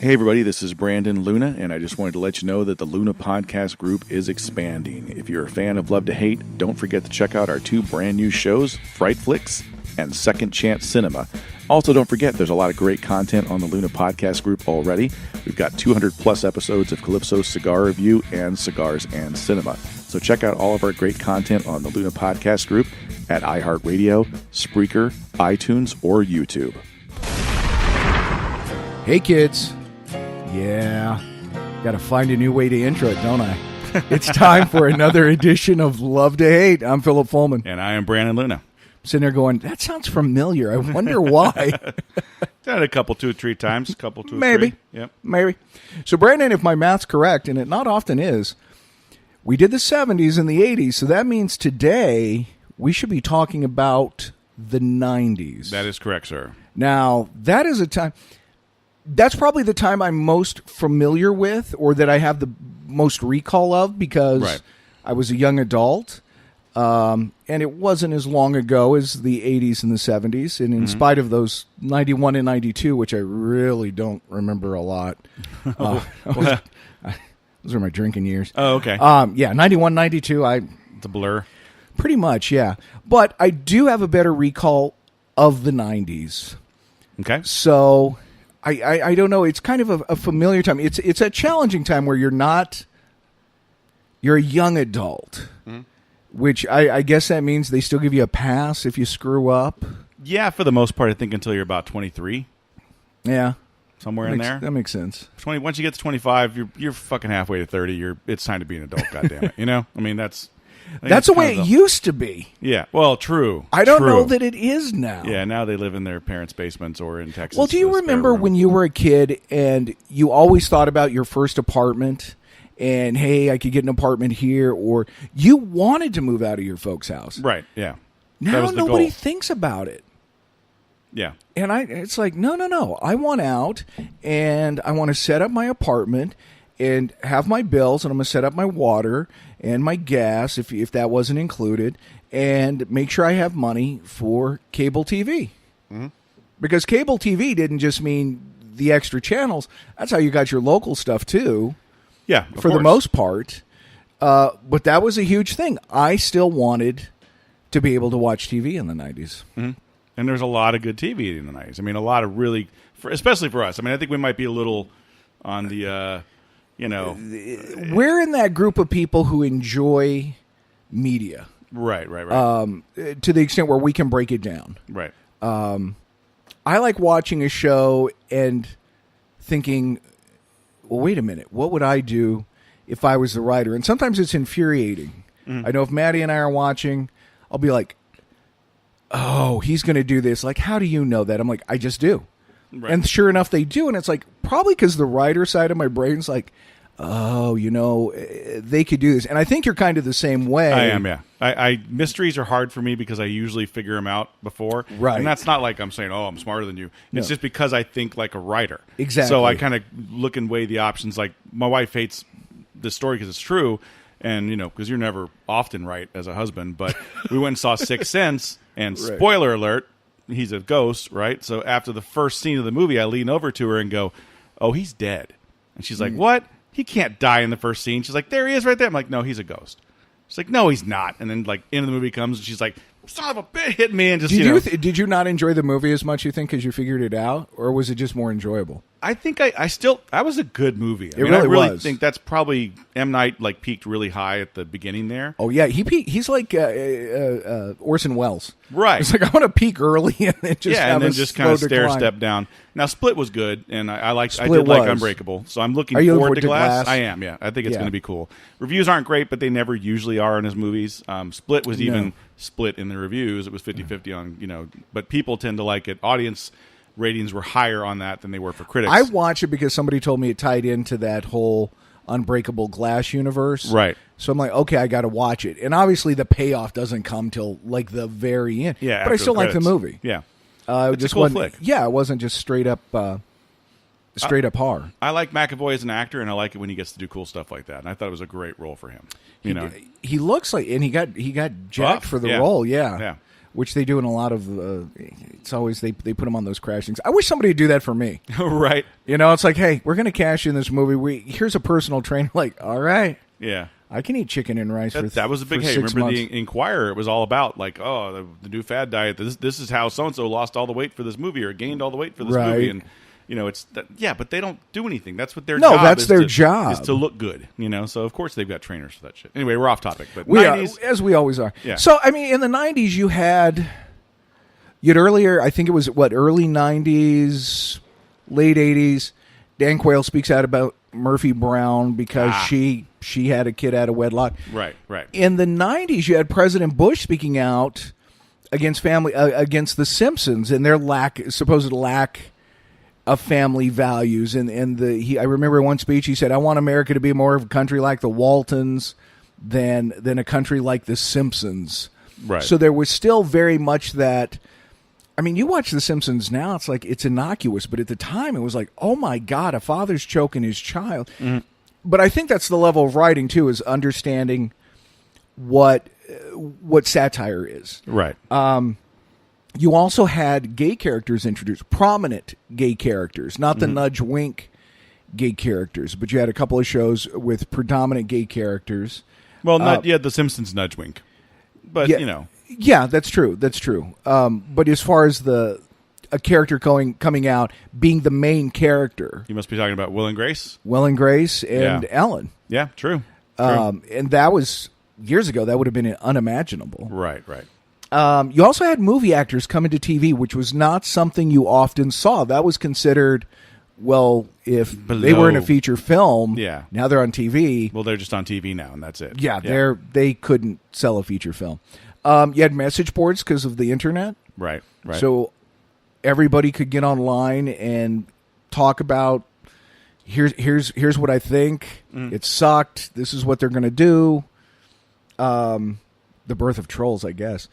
Hey everybody, this is Brandon Luna, and I just wanted to let you know that the Luna Podcast Group is expanding. If you're a fan of Love to Hate, don't forget to check out our two brand new shows, Fright Flicks and Second Chance Cinema. Also, don't forget, there's a lot of great content on the Luna Podcast Group already. We've got 200 plus episodes of Calypso's Cigar Review and Cigars and Cinema. So check out all of our great content on the Luna Podcast Group at iHeartRadio, Spreaker, iTunes, or YouTube. Hey kids. Yeah, got to find a new way to intro it, don't I? It's time for another edition of Love to Hate. I'm Philip Fullman. And I am Brandon Luna. I'm sitting there going, that sounds familiar. I wonder why. Done it a couple, 2 or 3 times. Couple, 2 or 3. Maybe. Yep. Maybe. So, Brandon, if my math's correct, and it not often is, we did the 70s and the 80s, so that means today we should be talking about the 90s. That is correct, sir. Now, that is a time... That's probably the time I'm most familiar with, or that I have the most recall of, because I was a young adult, and it wasn't as long ago as the 80s and the 70s, and in spite of those 91 and 92, which I really don't remember a lot. Those are my drinking years. Oh, okay. 91, 92, It's a blur. Pretty much, yeah. But I do have a better recall of the 90s. Okay. So... I don't know. It's kind of a familiar time. It's a challenging time where you're a young adult, which I guess that means they still give you a pass if you screw up. Yeah, for the most part, I think until you're about 23. Yeah, somewhere in there. That makes sense. 20. Once you get to 25, you're fucking halfway to 30. It's time to be an adult. Goddamn it, you know. I mean, that's the way it used to be. Yeah. Well, true. I don't know that it is now. Yeah. Now they live in their parents' basements or in Texas. Well, do you remember when you were a kid and you always thought about your first apartment? And, hey, I could get an apartment here, or you wanted to move out of your folks' house. Right, yeah. Now nobody thinks about it. Yeah. And it's like, no. I want out, and I want to set up my apartment and have my bills, and I'm going to set up my water and my gas, if that wasn't included, and make sure I have money for cable TV. Mm-hmm. Because cable TV didn't just mean the extra channels. That's how you got your local stuff, too. Yeah, for the most part. But that was a huge thing. I still wanted to be able to watch TV in the 90s. Mm-hmm. And there's a lot of good TV in the 90s. I mean, a lot of really, especially for us. I mean, I think we might be a little on the, We're in that group of people who enjoy media. Right. To the extent where we can break it down. Right. I like watching a show and thinking, well, wait a minute, what would I do if I was the writer? And sometimes it's infuriating. Mm-hmm. I know if Maddie and I are watching, I'll be like, oh, he's going to do this. Like, how do you know that? I'm like, I just do. Right. And sure enough, they do. And it's like, probably because the writer side of my brain's like, oh, they could do this. And I think you're kind of the same way. I am, yeah. Mysteries are hard for me because I usually figure them out before. Right. And that's not like I'm saying, oh, I'm smarter than you. It's just because I think like a writer. Exactly. So I kind of look and weigh the options. Like, my wife hates this story because it's true. And, because you're never often right as a husband. But we went and saw Sixth Sense. And spoiler alert, he's a ghost, right? So after the first scene of the movie, I lean over to her and go, oh, he's dead. And she's like, what? He can't die in the first scene. She's like, there he is right there. I'm like, no, he's a ghost. She's like, no, he's not. And then, like, end of the movie comes, and she's like, son of a bitch, hit me. And just, Did you not enjoy the movie as much, you think, because you figured it out? Or was it just more enjoyable? I think that was a good movie. I really was. Think that's probably, M. Night, like, peaked really high at the beginning there. Oh, yeah. He's like Orson Welles. Right. It's like, I want to peak early and then just kind of step down. Now, Split was good, and I did like Unbreakable, so I'm looking forward to Glass. I am, yeah. I think it's going to be cool. Reviews aren't great, but they never usually are in his movies. Split was even split in the reviews. It was 50-50 on, but people tend to like it. Audience ratings were higher on that than they were for critics. I watched it because somebody told me it tied into that whole Unbreakable Glass universe. Right. So I'm like, okay, I got to watch it. And obviously the payoff doesn't come till like the very end. Yeah, but I still like the movie. Yeah. It's just a cool flick. Yeah, it wasn't just straight up horror. I like McAvoy as an actor, and I like it when he gets to do cool stuff like that. And I thought it was a great role for him. He looks like, and he got jacked for the role. Yeah. which they do in a lot of. It's always they put them on those crash things. I wish somebody would do that for me. Right. You know, it's like, hey, we're going to cash in this movie. Here's a personal trainer. Like, all right, Yeah. I can eat chicken and rice. That was a big. for Hey, 6 remember months. the Inquirer? It was all about like, oh, the new fad diet. This is how so and so lost all the weight for this movie or gained all the weight for this Right. movie, and it's yeah, but they don't do anything. That's what their No, job that's is their to, job. is to look good. So of course they've got trainers for that shit. Anyway, we're off topic, but We are, 90s. as we always are. Yeah. So, I mean, in the 90s, you had earlier, I think it was, early 90s, late 80s, Dan Quayle speaks out about Murphy Brown because she had a kid out of wedlock. Right. In the 90s, you had President Bush speaking out against against the Simpsons and their supposed lack of family values. And I remember one speech he said, "I want America to be more of a country like the Waltons than a country like the Simpsons." Right. So there was still very much that. I mean, you watch The Simpsons now; it's like it's innocuous, but at the time, it was like, "Oh my God, a father's choking his child." Mm-hmm. But I think that's the level of writing too, is understanding what satire is. Right. You also had gay characters introduced, prominent gay characters, not the nudge wink gay characters, but you had a couple of shows with predominant gay characters. Well, The Simpsons nudge wink, but Yeah, that's true. That's true. But as far as a character coming out, being the main character, you must be talking about Will and Grace. Will and Grace and Ellen. Yeah, true. And that was years ago. That would have been unimaginable. Right. You also had movie actors coming to TV, which was not something you often saw. That was considered, well, if they were in a feature film, now they're on TV. Well, they're just on TV now, and that's it. Yeah, they couldn't sell a feature film. You had message boards because of the internet. Right. So everybody could get online and talk about here's what I think. It sucked. This is what they're going to do. The birth of trolls, I guess.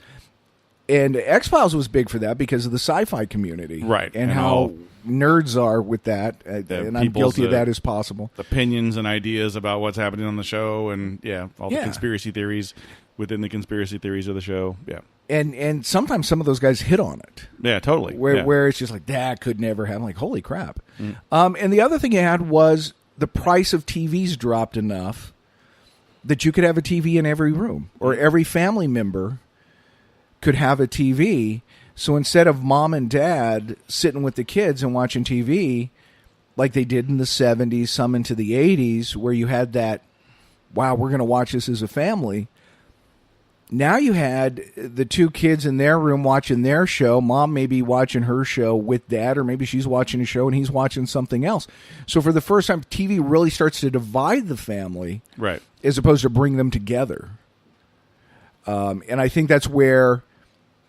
And X-Files was big for that because of the sci-fi community. Right. And how nerds are with that. And I'm guilty of that as possible. Opinions and ideas about what's happening on the show and, all the conspiracy theories within the conspiracy theories of the show. Yeah. And sometimes some of those guys hit on it. Yeah, totally. Where it's just like, that could never happen. Like, holy crap. And the other thing you had was the price of TVs dropped enough that you could have a TV in every room, or every family member could have a TV. So instead of mom and dad sitting with the kids and watching TV like they did in the 70s, some into the 80s, where you had that, wow, we're going to watch this as a family. Now you had the two kids in their room watching their show. Mom may be watching her show with dad, or maybe she's watching a show and he's watching something else. So for the first time, TV really starts to divide the family, right, as opposed to bring them together. And I think that's where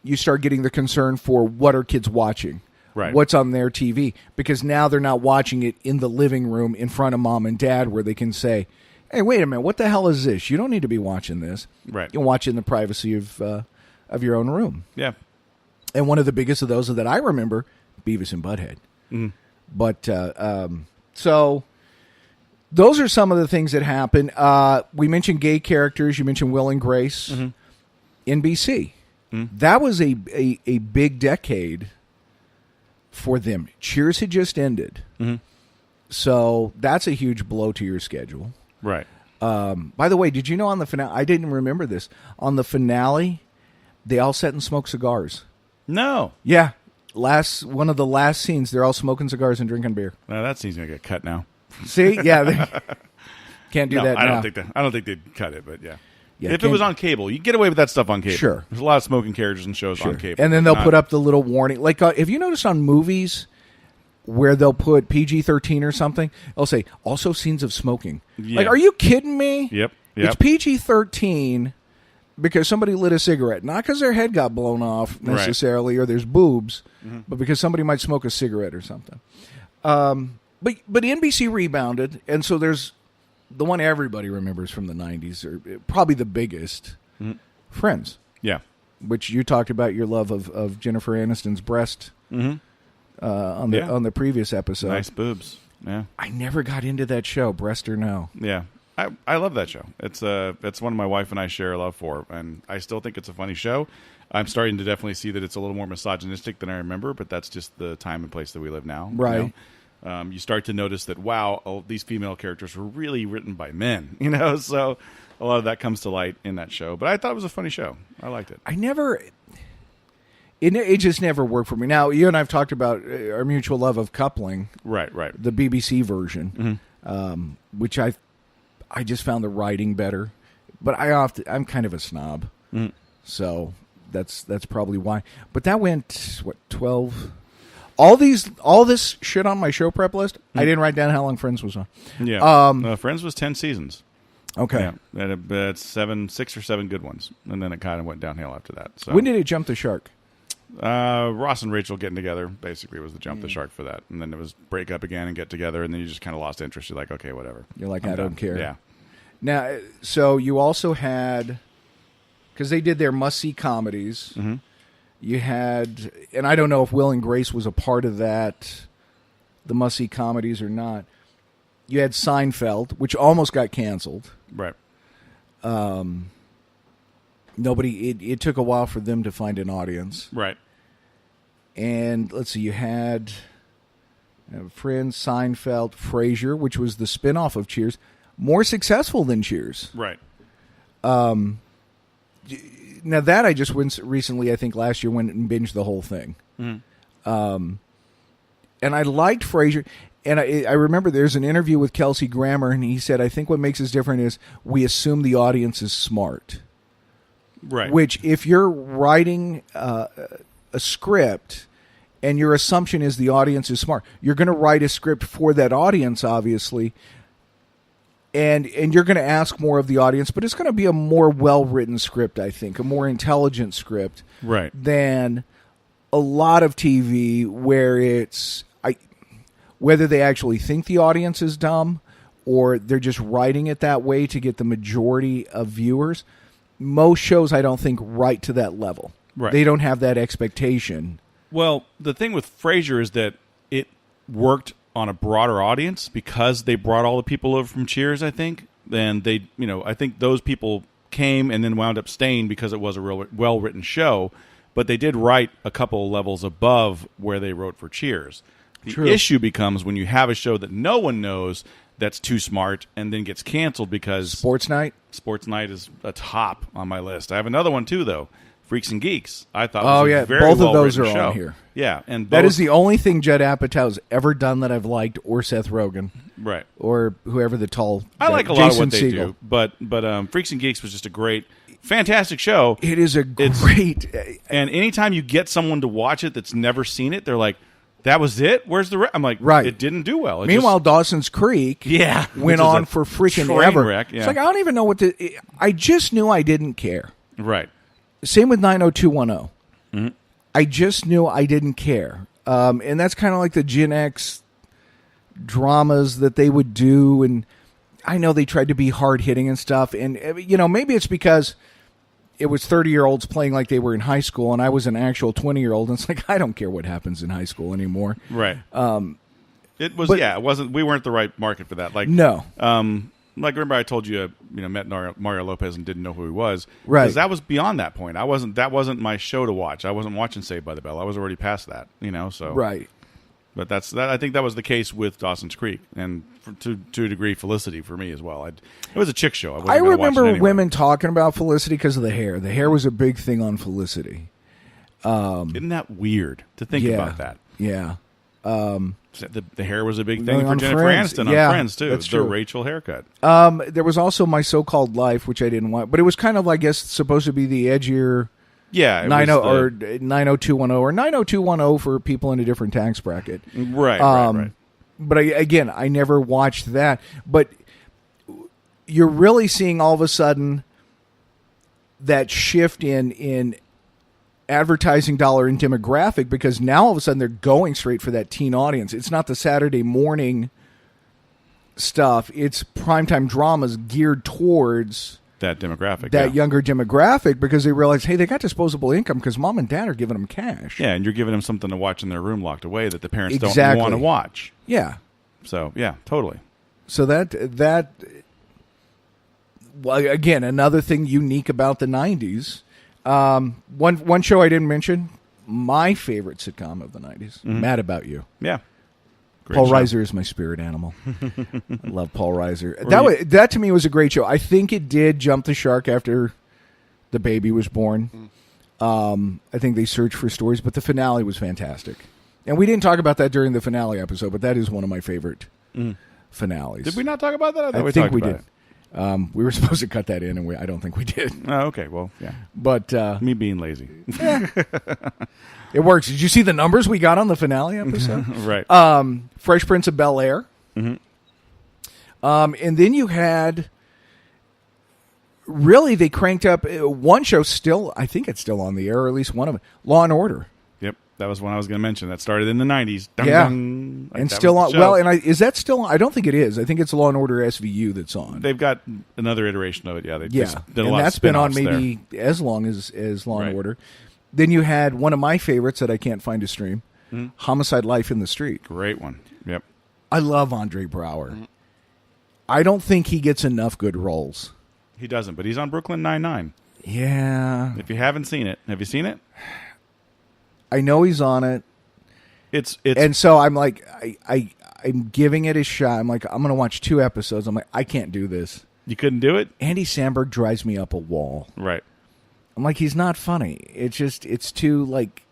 you start getting the concern for what are kids watching, right? What's on their TV, because now they're not watching it in the living room in front of mom and dad, where they can say, "Hey, wait a minute! What the hell is this? You don't need to be watching this. Right? You can watch it in the privacy of your own room." Yeah. And one of the biggest of those that I remember, Beavis and Butthead. Mm-hmm. But so those are some of the things that happen. We mentioned gay characters. You mentioned Will and Grace. Mm-hmm. NBC. Mm-hmm. That was a big decade for them. Cheers had just ended. Mm-hmm. So that's a huge blow to your schedule. Right. By the way, did you know on the finale, I didn't remember this, on the finale, they all sat and smoked cigars. No. Yeah. One of the last scenes, they're all smoking cigars and drinking beer. Well, that scene's going to get cut now. See? Yeah. Can't do that now. I don't think they'd cut it, but yeah. Yeah, if it was on cable, you get away with that stuff on cable. Sure. There's a lot of smoking characters and shows on cable. And then they'll put up the little warning. Like, have you noticed on movies where they'll put PG-13 or something, they'll say, also scenes of smoking. Yeah. Like, are you kidding me? Yep. It's PG-13 because somebody lit a cigarette. Not because their head got blown off necessarily, or there's boobs, but because somebody might smoke a cigarette or something. But NBC rebounded, and so there's the one everybody remembers from the 90s, or probably the biggest, Friends. Yeah. Which you talked about your love of Jennifer Aniston's breast on the previous episode. Nice boobs. Yeah. I never got into that show, breast or no. Yeah. I love that show. It's one my wife and I share a love for, and I still think it's a funny show. I'm starting to definitely see that it's a little more misogynistic than I remember, but that's just the time and place that we live now. Right. You know? You start to notice that, wow, these female characters were really written by men, so a lot of that comes to light in that show. But I thought it was a funny show. I liked it. It just never worked for me. Now, you and I have talked about our mutual love of Coupling. Right. The BBC version, which I just found the writing better. But I'm kind of a snob. So that's probably why. But that went, 12... All this shit on my show prep list, I didn't write down how long Friends was on. Yeah. Friends was 10 seasons. Okay. Yeah. It's 6 or 7 good ones. And then it kind of went downhill after that. So when did it jump the shark? Ross and Rachel getting together basically was the jump the shark for that. And then it was break up again and get together. And then you just kind of lost interest. You're like, okay, whatever. You're like, I don't care. Yeah. Now, so you also had, because they did their must-see comedies. Mm-hmm. You had, and I don't know if Will and Grace was a part of that, the must-see comedies or not. You had Seinfeld, which almost got canceled. Right. It took a while for them to find an audience. Right. And let's see, you had Friends, Seinfeld, Frasier, which was the spinoff of Cheers, more successful than Cheers. Right. Now that I just went recently, I think last year, went and binged the whole thing. Mm-hmm. And I liked Frasier. And I remember there's an interview with Kelsey Grammer, and he said, I think what makes us different is we assume the audience is smart. Right. Which, if you're writing a script and your assumption is the audience is smart, you're going to write a script for that audience, obviously. And you're going to ask more of the audience, but it's going to be a more well-written script, I think, a more intelligent script, right, than a lot of TV where it's whether they actually think the audience is dumb or they're just writing it that way to get the majority of viewers. Most shows, I don't think, write to that level. Right. They don't have that expectation. Well, the thing with Frasier is that it worked on a broader audience because they brought all the people over from Cheers, I think. And they, I think those people came and then wound up staying because it was a real well-written show. But they did write a couple of levels above where they wrote for Cheers. The issue becomes when you have a show that no one knows that's too smart and then gets canceled because... Sports Night? Sports Night is a top on my list. I have another one, too, though. Freaks and Geeks. I thought was a very both of those are show. on here. Yeah, and that is the only thing Judd Apatow's ever done that I've liked, or Seth Rogen, right, or whoever the tall. I like a lot of what they do, but Freaks and Geeks was just a great, fantastic show. It is a great, and anytime you get someone to watch it that's never seen it, they're like, "That was it? Where's the?" I'm like, right. It didn't do well. Meanwhile, Dawson's Creek, went on for freaking ever. Wreck, yeah. It's like I don't even know what to. I just knew I didn't care. Right. Same with 90210. Mm-hmm. I just knew I didn't care. And that's kind of like the Gen X dramas that they would do. And I know they tried to be hard-hitting and stuff. And, maybe it's because it was 30-year-olds playing like they were in high school, and I was an actual 20-year-old. And it's like, I don't care what happens in high school anymore. Right. It was, it wasn't, we weren't the right market for that. Like, no. Like, remember I told you, met Mario Lopez and didn't know who he was. Right. Because that was beyond that point. That wasn't my show to watch. I wasn't watching Saved by the Bell. I was already past that, so. Right. But I think that was the case with Dawson's Creek, and to a degree, Felicity for me as well. It was a chick show. I remember women talking about Felicity because of the hair. The hair was a big thing on Felicity. Isn't that weird to think about that? Yeah. The hair was a big thing for Jennifer Friends. Aniston on Friends, too. That's true. The Rachel haircut. There was also My So-Called Life, which I didn't want. But it was kind of, I guess, supposed to be the edgier... Yeah. 90210 or 90210 for people in a different tax bracket. Right, right. But I never watched that. But you're really seeing all of a sudden that shift in advertising dollar and demographic, because now all of a sudden they're going straight for that teen audience. It's not the Saturday morning stuff. It's primetime dramas geared towards that demographic, that younger demographic, because they realize, hey, they got disposable income because mom and dad are giving them cash. Yeah, and you're giving them something to watch in their room locked away that the parents don't want to watch. Yeah. So, yeah, totally. So that well, again, another thing unique about the 90s. One show I didn't mention, my favorite sitcom of the 90s, Mad About You. Yeah. Great Paul show. Reiser is my spirit animal. I love Paul Reiser. That to me was a great show. I think it did jump the shark after the baby was born. I think they searched for stories, but the finale was fantastic. And we didn't talk about that during the finale episode, but that is one of my favorite finales. Did we not talk about that? I thought I think talked we about did. We were supposed to cut that in, and I don't think we did. Oh, okay. Well, yeah. But Me being lazy. it works. Did you see the numbers we got on the finale episode? Right. Fresh Prince of Bel-Air. And then you had... Really, they cranked up one show still, I think it's still on the air, or at least one of them, Law and Order. Yep. That was one I was going to mention. That started in the 90s. Dun, Yeah. dun. And That still was on. the show. Well, and is that still on? I don't think it is. I think it's Law and Order SVU that's on. They've got another iteration of it. Yeah. They Yeah. just did a And lot that's of been on spin-offs maybe as long as Law and Right. Order. Then you had one of my favorites that I can't find to stream, Homicide: Life in the Street. Great one. Yep. I love Andre Braugher. I don't think he gets enough good roles. He doesn't, but he's on Brooklyn Nine-Nine. Yeah. If you haven't seen it, have you seen it? I know he's on it. It's And so I'm like, I'm giving it a shot. I'm like, I'm going to watch 2 episodes. I'm like, I can't do this. you couldn't do it? Andy Samberg drives me up a wall. Right. I'm like, he's not funny. It's too, like...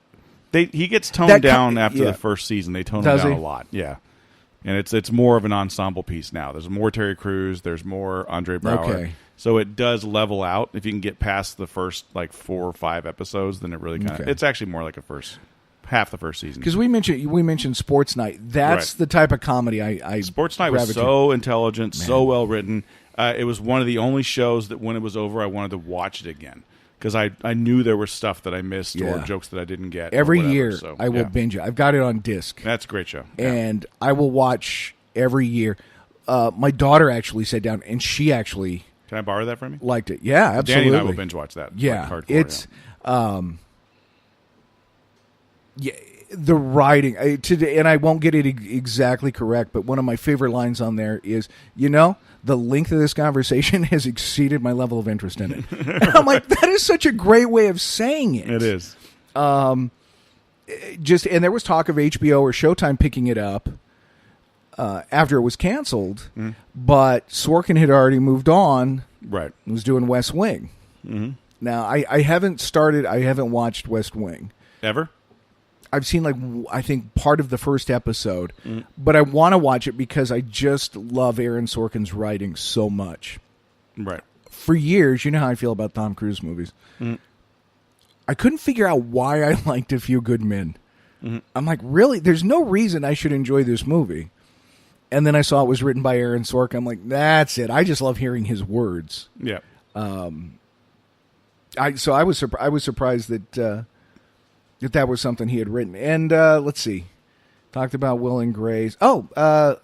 He gets toned That down after yeah. the first season. They tone Does him down he? a lot. Yeah. And it's more of an ensemble piece now. There's more Terry Crews. There's more Andre Braugher. Okay. So it does level out. If you can get past the first 4 or 5 episodes, then it really kind of Okay. it's actually more like half the first season. Because we mentioned Sports Night. That's Right. the type of comedy I Sports Night was gravitate- so intelligent, so well written. It was one of the only shows that when it was over, I wanted to watch it again because I knew there was stuff that I missed or Yeah. jokes that I didn't get. or Every whatever. year So, I will yeah. binge it. I've got it on disc. That's a great show. Yeah. And I will watch every year. My daughter actually sat down, and she actually Can I borrow that from you? liked it. Yeah, absolutely. Danny and I will binge watch that. Yeah, like hardcore, it's yeah, the writing. And I won't get it exactly correct, but one of my favorite lines on there is, the length of this conversation has exceeded my level of interest in it. And I'm like, that is such a great way of saying it. It is. And there was talk of HBO or Showtime picking it up after it was canceled, but Sorkin had already moved on Right. and was doing West Wing. Now, I haven't watched West Wing. Ever? I've seen I think part of the first episode, but I want to watch it because I just love Aaron Sorkin's writing so much. Right. For years, you know how I feel about Tom Cruise movies. I couldn't figure out why I liked A Few Good Men. I'm like, really? There's no reason I should enjoy this movie. And then I saw it was written by Aaron Sorkin. I'm like, that's it. I just love hearing his words. Yeah. I was surprised that that was something he had written. And let's see, talked about Will and Grace. Oh,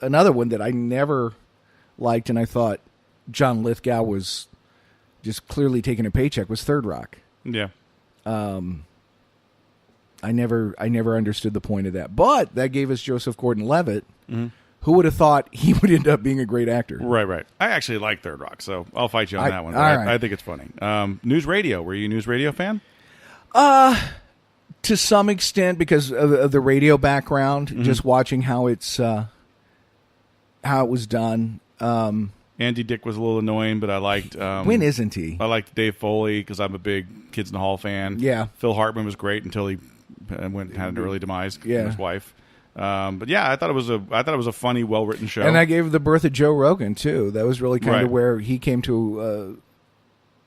another one that I never liked, and I thought John Lithgow was just clearly taking a paycheck, was Third Rock. Yeah. I never understood the point of that, but that gave us Joseph Gordon-Levitt. Who would have thought he would end up being a great actor? Right, right. I actually like Third Rock, so I'll fight you on that one. all But right. I think it's funny. News Radio. Were you a News Radio fan? To some extent, because of the radio background, just watching how it was done. Andy Dick was a little annoying, but I liked. When isn't he? I liked Dave Foley because I'm a big Kids in the Hall fan. Yeah. Phil Hartman was great until he went and had an early demise with Yeah. his wife. But yeah, I thought it was a funny, well written show. And I gave the birth of Joe Rogan too. That was really kind Right. of where he came to.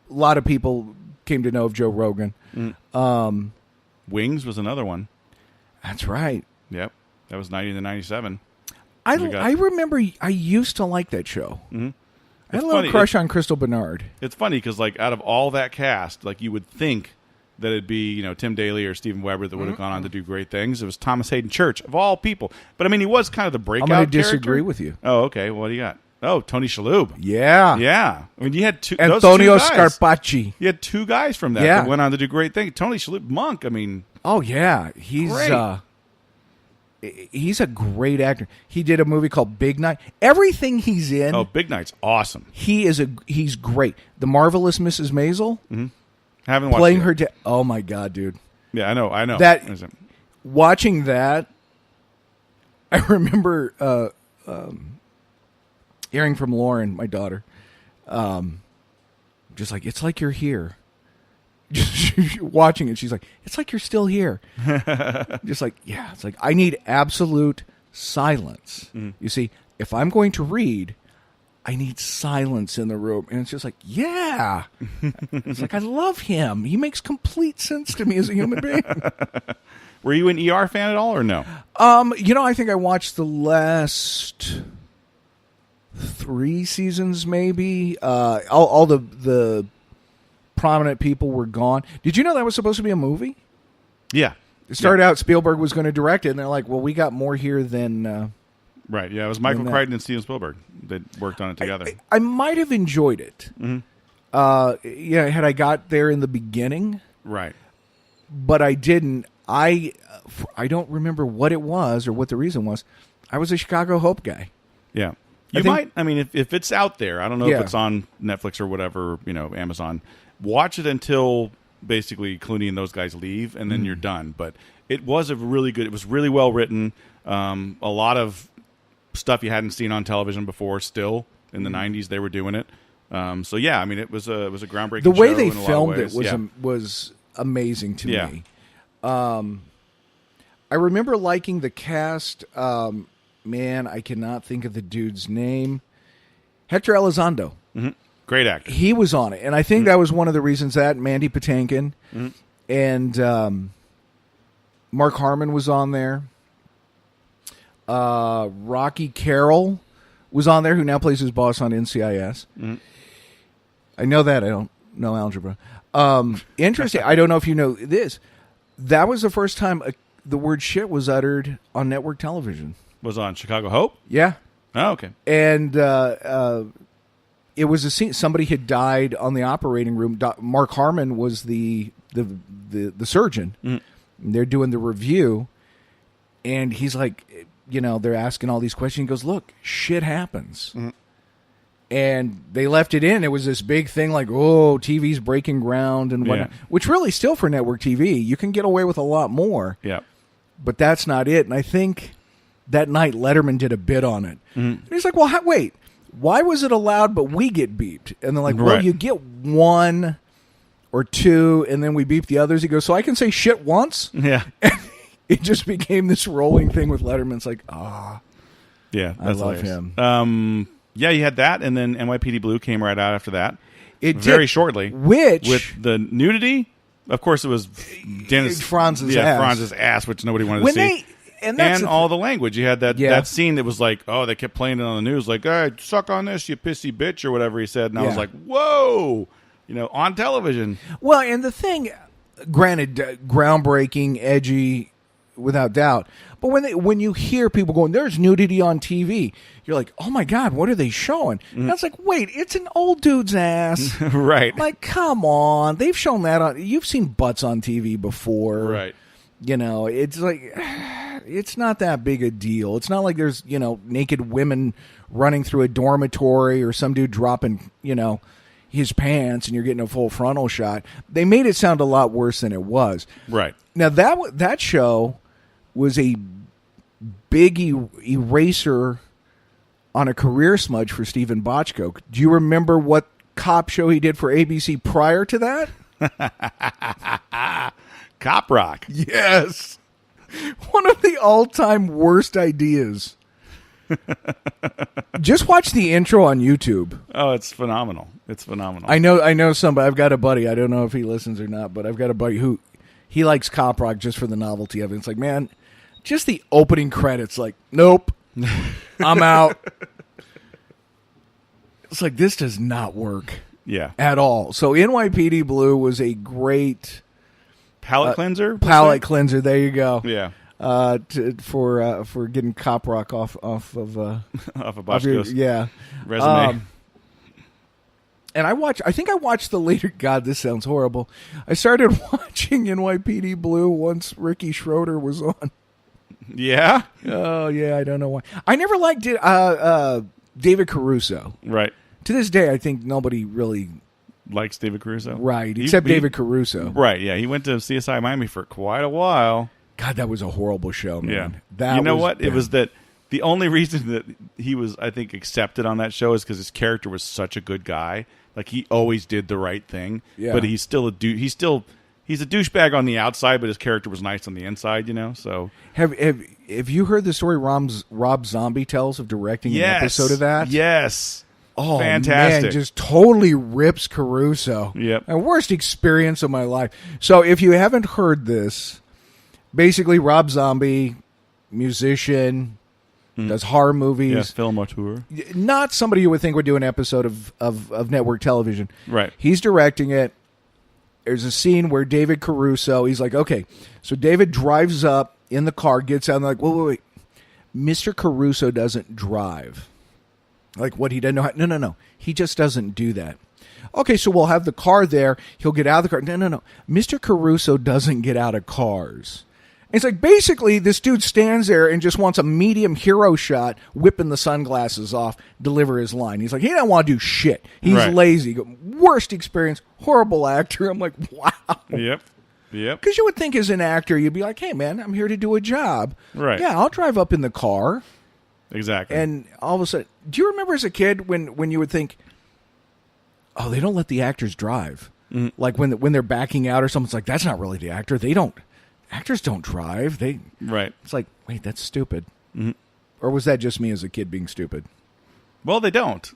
A lot of people came to know of Joe Rogan. Wings was another one. That's right. Yep, that was 90 to 97. I We got- remember I used to like that show. I had It's a little funny. crush on Crystal Bernard. It's funny because out of all that cast, you would think that it'd be Tim Daly or Steven Weber that would have gone on to do great things. It was Thomas Hayden Church of all people. But I mean, he was kind of the breakout. I'm going to disagree character. with you. Oh, okay. What do you got? Oh, Tony Shalhoub. Yeah. Yeah, I mean, you had those Antonio two guys. Scarpacci. You had 2 guys from that Yeah. went on to do great things. Tony Shalhoub, Monk. I mean, Oh yeah, he's Great. he's a great actor. He did a movie called Big Night. Everything he's in, Oh, Big Night's awesome. he's great. The Marvelous Mrs. Maisel, Haven't watched playing it. her dad. Oh my god, dude! Yeah, I know. That- Is it- Watching that, I remember hearing from Lauren, my daughter, just like, it's like you're here. Just watching it, she's like, it's like you're still here. Just like, yeah, it's like, I need absolute silence. You see, if I'm going to read, I need silence in the room. And it's just like, yeah. It's like, I love him. He makes complete sense to me as a human being. Were you an ER fan at all or no? I think I watched the last 3 seasons, maybe. All the prominent people were gone. Did you know that was supposed to be a movie? Yeah. It started out Spielberg was going to direct it, and they're like, well, we got more here than... Right. Yeah, it was Michael that. Crichton and Steven Spielberg that worked on it together. I might have enjoyed it. Had I got there in the beginning, Right. but I didn't. I don't remember what it was or what the reason was. I was a Chicago Hope guy. Yeah. I You think- might. I mean, if it's out there, I don't know Yeah. if it's on Netflix or whatever, Amazon. Watch it until basically Clooney and those guys leave, and then you're done. But it was it was really well written. A lot of stuff you hadn't seen on television before. Still in the '90s, they were doing it. So yeah, I mean, it was a groundbreaking. The way show they in a lot of filmed it ways. was amazing to Yeah. me. I remember liking the cast. Man, I cannot think of the dude's name. Hector Elizondo. Great actor. He was on it, and I think that was one of the reasons that Mandy Patinkin and Mark Harmon was on there. Rocky Carroll was on there, who now plays his boss on NCIS. I know that. I don't know algebra. Interesting. I don't know if you know this. That was the first time the word shit was uttered on network television. Was on Chicago Hope. Yeah. Oh, okay. And it was a scene. Somebody had died on the operating room. Mark Harmon was the surgeon. They're doing the review, and he's like, they're asking all these questions. He goes, "Look, shit happens." And they left it in. It was this big thing like, oh, TV's breaking ground and whatnot. Yeah. Which really, still for network TV, you can get away with a lot more. Yeah. But that's not it. And I think that night Letterman did a bit on it. And he's like, well, wait, why was it allowed but we get beeped? And they're like, well, Right. you get 1 or 2 and then we beep the others. He goes, so I can say shit once? Yeah. It just became this rolling thing with Letterman. It's like, Yeah. I That's love hilarious. him. Yeah, you had that, and then NYPD Blue came right out after that. It very did. shortly. Which... With the nudity, of course, it was Dennis Franz's ass. Franz's ass, which nobody wanted when to see. and that's And the- all the language. You had that Yeah. that scene that was like, oh, they kept playing it on the news, like, hey, suck on this, you pissy bitch, or whatever he said. And I was Yeah. like, whoa, on television. Well, and the thing, granted, groundbreaking, edgy, without doubt. But when you hear people going, "There's nudity on TV," you're like, "Oh my god, what are they showing?" And it's like, wait, it's an old dude's ass. Right. Like, come on, they've shown that on. You've seen butts on TV before, Right. It's like it's not that big a deal. It's not like there's naked women running through a dormitory or some dude dropping his pants and you're getting a full frontal shot. They made it sound a lot worse than it was. Right. Now that show was a big eraser on a career smudge for Stephen Bochco. Do you remember what cop show he did for ABC prior to that? Cop Rock. Yes. One of the all-time worst ideas. Just watch the intro on YouTube. Oh, it's phenomenal. It's phenomenal. I know somebody. I've got a buddy. I don't know if he listens or not, but I've got a buddy who he likes Cop Rock just for the novelty of it. It's like, man, just the opening credits. Like, nope, I'm out. It's like, this does not work yeah. at all. So NYPD Blue was a great Palate cleanser? palate cleanser. There you go. Yeah. For getting Cop Rock off of Off of of your, Bochco's yeah. resume. And I think I watched the later. God, this sounds horrible. I started watching NYPD Blue once Ricky Schroeder was on. Yeah? Oh, yeah, I don't know why. I never liked David Caruso. Right. To this day, I think nobody really... Likes David Caruso? Right, except David Caruso. Right, yeah. He went to CSI Miami for quite a while. God, that was a horrible show, man. Yeah. That you know was what? bad. It was that the only reason that he was, I think, accepted on that show is because his character was such a good guy. Like, he always did the right thing. Yeah. But he's still he's a douchebag on the outside, but his character was nice on the inside, you know? So Have you heard the story Rob Zombie tells of directing an episode of that? Yes. Oh, fantastic. man, just totally rips Caruso. Yep. The worst experience of my life. So if you haven't heard this, basically Rob Zombie, musician, does horror movies. Yes, film auteur. Not somebody you would think would do an episode of network television. Right. He's directing it. There's a scene where David Caruso, he's like, okay. So David drives up in the car, gets out, and they're like, wait. Mr. Caruso doesn't drive. Like, what, he doesn't know how? No. He just doesn't do that. Okay, so we'll have the car there. He'll get out of the car. No. Mr. Caruso doesn't get out of cars. It's like, basically, this dude stands there and just wants a medium hero shot, whipping the sunglasses off, deliver his line. He's like, he doesn't want to do shit. He's Right. lazy. Worst experience. Horrible actor. I'm like, wow. Yep. Because you would think as an actor, you'd be like, hey, man, I'm here to do a job. Right. Yeah, I'll drive up in the car. Exactly. And all of a sudden, do you remember as a kid when you would think, oh, they don't let the actors drive? Mm-hmm. Like when they're backing out or something, it's like, that's not really the actor. Actors don't drive. Right. It's like, wait, that's stupid. Mm-hmm. Or was that just me as a kid being stupid? Well, they don't.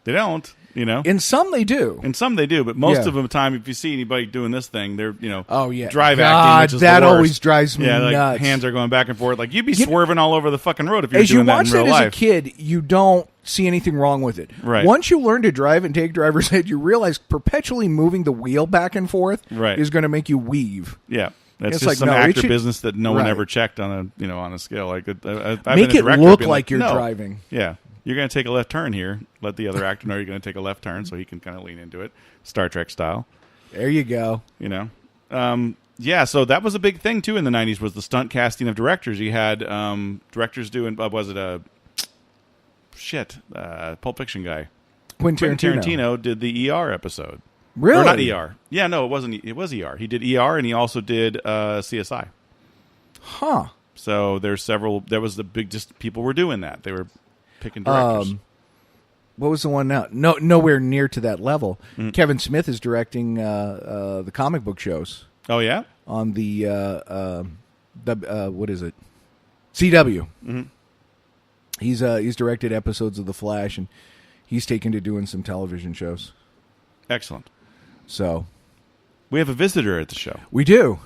They don't, you know. In some they do. In some they do, but most Yeah. of the time, if you see anybody doing this thing, they're, Oh, yeah. drive God, acting, which is that the worst. always drives me yeah, like nuts. hands are going back and forth. Like, you'd be swerving all over the fucking road if you were As you doing that watch in that real as life. a kid, you don't see anything wrong with it. Right. Once you learn to drive and take driver's ed, you realize perpetually moving the wheel back and forth Right. is going to make you weave. Yeah. That's It's just like, some no, it actor should- business that no one Right. ever checked on a scale. Like, I've been Make a it director, look being like you're no. driving. Yeah. You're going to take a left turn here. Let the other actor know you're going to take a left turn so he can kind of lean into it. Star Trek style, There you go. you know. Yeah, so that was a big thing, too, in the 90s, was the stunt casting of directors. You had directors doing, was it Pulp Fiction guy. Quentin Tarantino did the ER episode. Really? Or not ER. Yeah, no, it wasn't. It was ER. He did ER, and he also did CSI. Huh. So there's several. There was the big. Just people were doing that. They were picking directors. What was the one now? Nowhere near to that level. Mm. Kevin Smith is directing the comic book shows Oh yeah. on the what is it? CW. Mm-hmm. He's directed episodes of The Flash, and he's taken to doing some television shows. Excellent. So We have a visitor at the show. we do.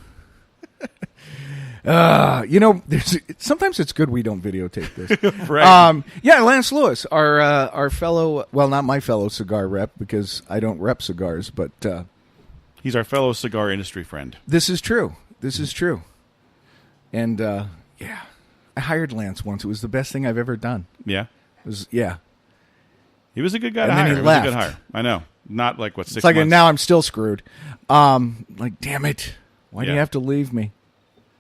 Sometimes it's good we don't videotape this. Right. Yeah, Lance Lewis, our fellow, well, not my fellow cigar rep because I don't rep cigars, but He's our fellow cigar industry friend. this is true. This is true. And yeah, I hired Lance once. It was the best thing I've ever done. Yeah. It was, yeah. He was a good guy And to then hire. he It was a good left. hire. I know. Not like, 6 It's like, months. and now I'm still screwed. Like, damn it. Why do you Yeah. have to leave me?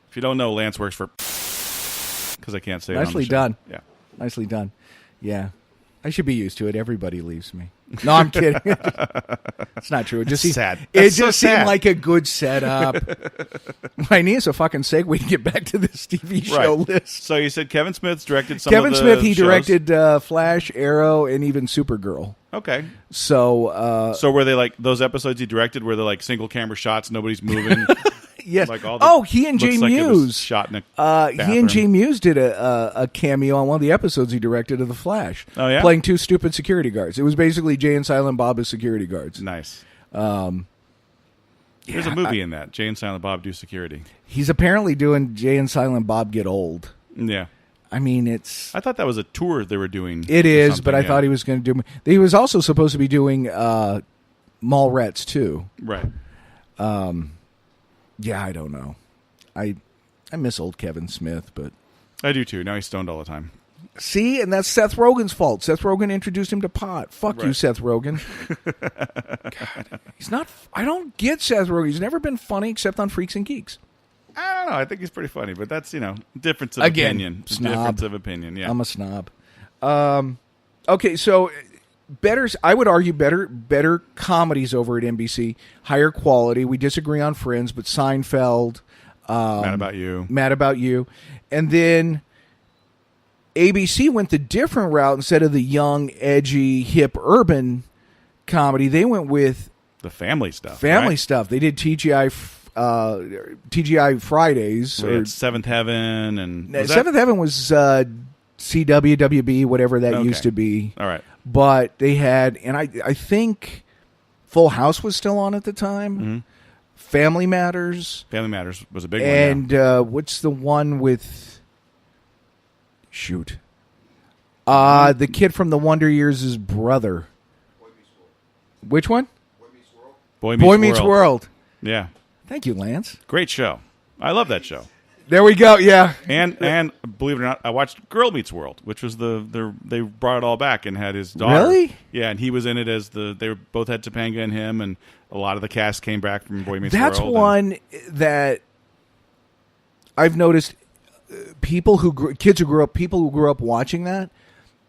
If you don't know, Lance works for... Because I can't say it on the Nicely show. done. Yeah. Nicely done. Yeah. I should be used to it. Everybody leaves me. No, I'm kidding. It's not true. It just seemed, sad. It That's so just seemed sad. like a good setup. What I need is a fucking segue to get back to this TV show Right. list. So you said Kevin Smith's directed some Kevin of the Smith, he shows. directed Flash, Arrow, and even Supergirl. Okay. So, So were they like those episodes he directed where they're like single camera shots, nobody's moving? yes. Like all the, Oh, he and Jay looks like it was Muse. shot in a He bathroom. and Jay Muse did a cameo on one of the episodes he directed of The Flash. Oh, yeah? Playing two stupid security guards. It was basically Jay and Silent Bob as security guards. Nice. There's a movie in that. Jay and Silent Bob do security. He's apparently doing Jay and Silent Bob Get Old. Yeah. I mean, it's... I thought that was a tour they were doing. It or is, something, but I yeah. thought he was going to do... He was also supposed to be doing Mallrats, too. Right. Yeah, I don't know. I miss old Kevin Smith, but... I do too. Now he's stoned all the time. See, and that's Seth Rogen's fault. Seth Rogen introduced him to pot. Fuck you, Right. Seth Rogen. God, he's not... I don't get Seth Rogen. He's never been funny except on Freaks and Geeks. I don't know. I think he's pretty funny, but that's, difference of Again, opinion. snob. Difference of opinion, yeah. I'm a snob. Okay, so I would argue better comedies over at NBC, higher quality. We disagree on Friends, but Seinfeld, Mad About You. Mad About You. And then ABC went the different route. Instead of the young, edgy, hip, urban comedy, they went with The family stuff. family right? stuff. They did TGI Fridays. We had Seventh Heaven and Seventh Heaven was CWWB, whatever that Okay. used to be. All right. But they had, and I think Full House was still on at the time. Mm-hmm. Family Matters. Family Matters was a big one. And what's the one with... Shoot. The kid from the Wonder Years' brother. Which one? Boy Boy Meets World. Yeah. Thank you, Lance. Great show. I love that show. There we go. Yeah. And believe it or not, I watched Girl Meets World, which was they brought it all back and had his daughter. Really? Yeah, and he was in it as they both had Topanga and him, and a lot of the cast came back from Boy Meets That's World. one that I've noticed. People who grew up watching that.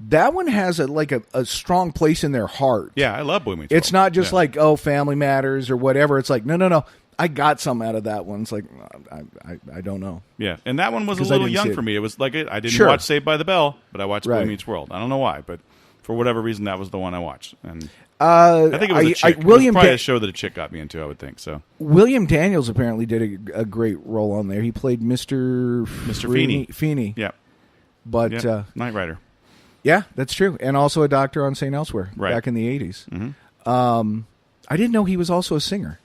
That one has a strong place in their heart. Yeah, I love Boy Meets World. It's not just Yeah. like, oh, Family Matters or whatever. It's like, no. I got something out of that one. It's like, I don't know. Yeah, and that one was a 'Cause I little didn't young see it. for me. It was like I didn't Sure. watch Saved by the Bell, but I watched Right. Boy Meets World. I don't know why, but for whatever reason, that was the one I watched. And I think it was a chick. It was probably a show that a chick got me into, I would think. So William Daniels apparently did a great role on there. He played Mr. Feeney. yeah, But yeah. Knight Rider. yeah, that's true. And also a doctor on St. Elsewhere Right. back in the 80s. Mm-hmm. I didn't know he was also a singer.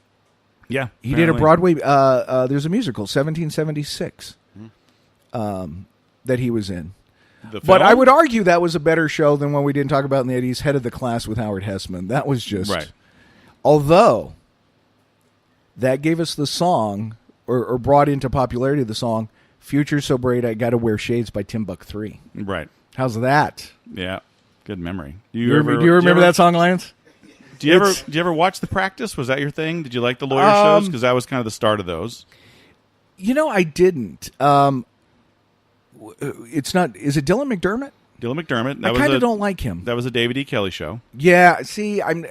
Yeah, He did a apparently. Broadway. There's a musical, 1776, that he was in. The But film? I would argue that was a better show than one we didn't talk about in the 80s, Head of the Class with Howard Hessman. That was just... Right. Although, that gave us the song, or brought into popularity the song, Future So Bright I Gotta Wear Shades by Timbuk 3. Right. How's that? Yeah. Good memory. Do you remember that song, Lance? Do you ever watch The Practice? Was that your thing? Did you like the lawyer shows? Because that was kind of the start of those. I didn't. It's not... Is it Dylan McDermott? Dylan McDermott. I kind of don't like him. That was a David E. Kelly show. Yeah, see, I'm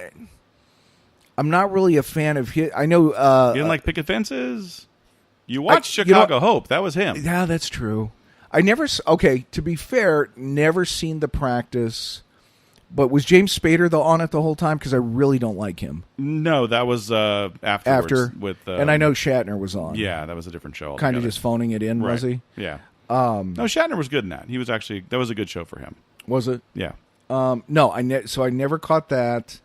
not really a fan of his. I know... You didn't like Picket Fences? You watched Chicago Hope. That was him. Yeah, that's true. I never... Okay, to be fair, never seen The Practice... But was James Spader on it the whole time? Because I really don't like him. No, that was afterwards. And I know Shatner was on. Yeah, that was a different show. Kind of just phoning it in, right. was he? Yeah. No, Shatner was good in that. He was actually... That was a good show for him. Was it? Yeah. No, so I never caught that.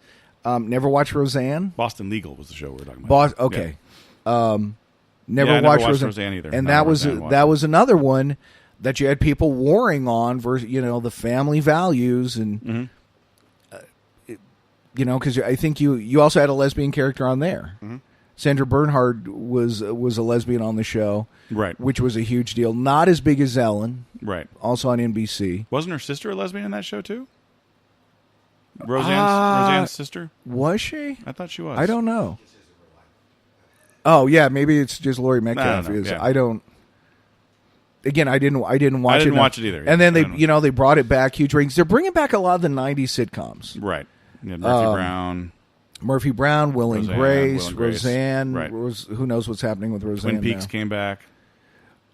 Never watched Roseanne. Boston Legal was the show we were talking about. Okay. Yeah. Never watched Roseanne either. And Not that was another one that you had people warring on versus the family values and... Mm-hmm. Because I think you also had a lesbian character on there. Mm-hmm. Sandra Bernhard was a lesbian on the show, Right. which was a huge deal. Not as big as Ellen, Right. also on NBC. Wasn't her sister a lesbian in that show, too? Roseanne's sister? Was she? I thought she was. I don't know. Oh yeah, maybe it's just Laurie Metcalf. I don't know, yeah. I don't. Again, I didn't watch it. I didn't watch it either. And then I don't know. they brought it back, huge ratings. They're bringing back a lot of the '90s sitcoms. Right. You had Murphy Brown. Murphy Brown, Will and Grace, Roseanne. Right. Who knows what's happening with Roseanne? Twin Peaks now. came back.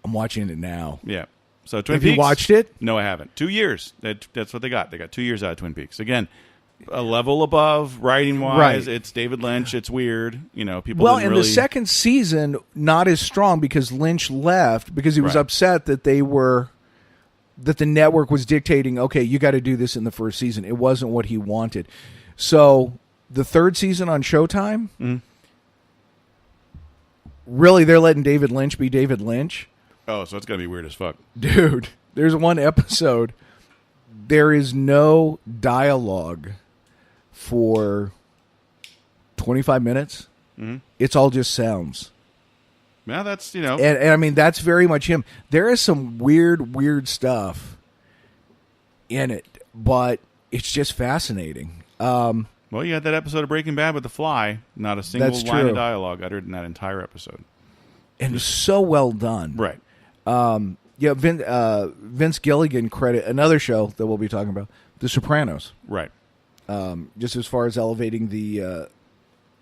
I'm watching it now. Yeah. So Twin Have Peaks. you watched it? No, I haven't. 2 years. That's what they got. They got 2 years out of Twin Peaks. Again, a level above writing wise. Right. It's David Lynch. It's weird. People. Well, didn't and really... the second season not as strong because Lynch left because he was Right. upset that that the network was dictating. Okay, you got to do this in the first season. It wasn't what he wanted. So the third season on Showtime, really, they're letting David Lynch be David Lynch. Oh, so it's gonna be weird as fuck. Dude, there's one episode. There is no dialogue for 25 minutes. Mm-hmm. It's all just sounds. Yeah, that's And I mean, that's very much him. There is some weird stuff in it, but it's just fascinating. Well, you had that episode of Breaking Bad with The Fly. Not a single That's line true. of dialogue uttered in that entire episode. and so well done. Right. Yeah, Vince Gilligan credit another show that we'll be talking about, The Sopranos. Right. Just as far as elevating the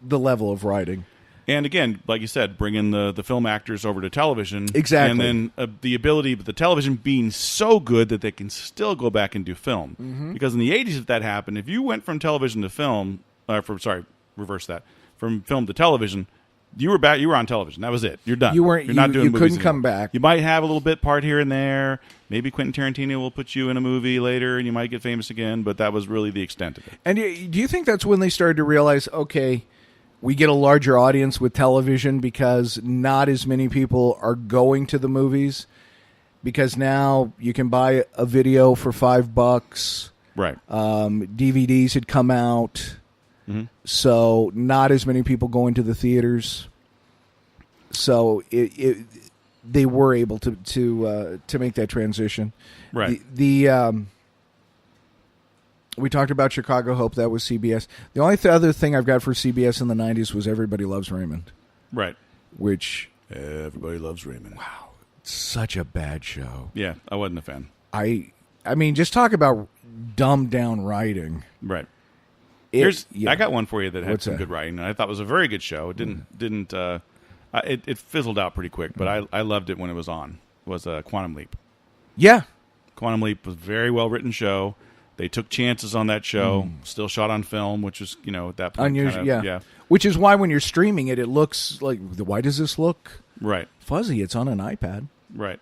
level of writing. And again, like you said, bringing the film actors over to television. Exactly. And then the ability of the television being so good that they can still go back and do film. Mm-hmm. Because in the 80s, if that happened, if you went from television to film, reverse that, from film to television, you were on television. That was it. You're done. You're not doing you movies couldn't anymore. come back. You might have a little bit part here and there. Maybe Quentin Tarantino will put you in a movie later, and you might get famous again. But that was really the extent of it. And do you think that's when they started to realize, okay, we get a larger audience with television because not as many people are going to the movies, because now you can buy a video for $5. Right. DVDs had come out. Mm-hmm. So not as many people going to the theaters. So they were able to make that transition. Right. We talked about Chicago Hope. That was CBS. The only other thing I've got for CBS in the 90s was Everybody Loves Raymond. Right. Which, Everybody Loves Raymond. wow, such a bad show. Yeah, I wasn't a fan. I mean, just talk about dumbed down writing. Right. Yeah. I got one for you that had What's some that? good writing, and I thought it was a very good show. It it fizzled out pretty quick, but I loved it when it was on. It was Quantum Leap. Yeah. Quantum Leap was a very well written show. They took chances on that show. Still shot on film, which is at that point Unusual, kind of, yeah. Which is why when you're streaming it, it looks like, why does this look right, fuzzy? It's on an iPad. right.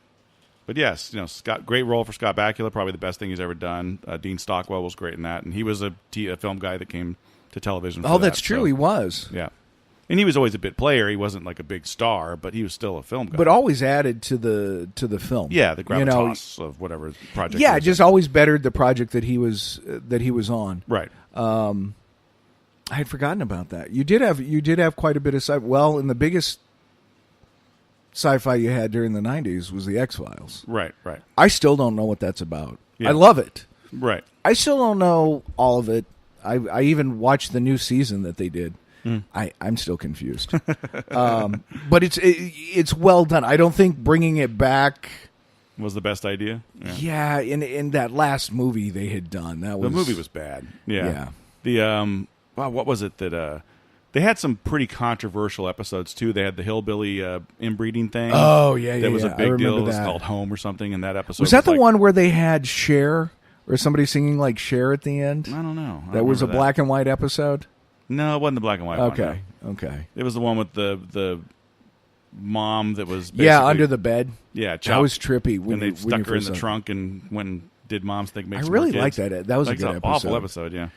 But yes, Scott, great role for Scott Bakula, probably the best thing he's ever done. Dean Stockwell was great in that, and he was a film guy that came to television. For That's that, true. so, He was. yeah, and he was always a bit player. He wasn't like a big star, but he was still a film guy. But always added to the film. Yeah, the gravitas of whatever project. Yeah, he was just in. always bettered the project that he was on. Right. I had forgotten about that. You did have quite a bit of sci. Well, and the biggest sci-fi you had during the 90s was the X-Files. Right. I still don't know what that's about. Yeah. I love it. Right. I still don't know all of it. I even watched the new season that they did. I'm still confused. But it's well done. I don't think bringing it back Was the best idea. Yeah, in that last movie they had done, the movie was bad. Yeah. The what was it that they had some pretty controversial episodes too. They had the hillbilly inbreeding thing. Oh yeah, that was a I big deal. remember It was that. called Home or something. In that episode, Was that the like, one where they had Cher or somebody singing like Cher at the end? I don't know. That was a black and white episode. No, it wasn't the black and white one. Okay, no. okay. It was the one with the mom that was basically, under the bed. Yeah, that was trippy. And they stuck her in the trunk and went and did Mom's Think Makes I More really Kids. liked that. That was a good an episode. awful episode. Yeah.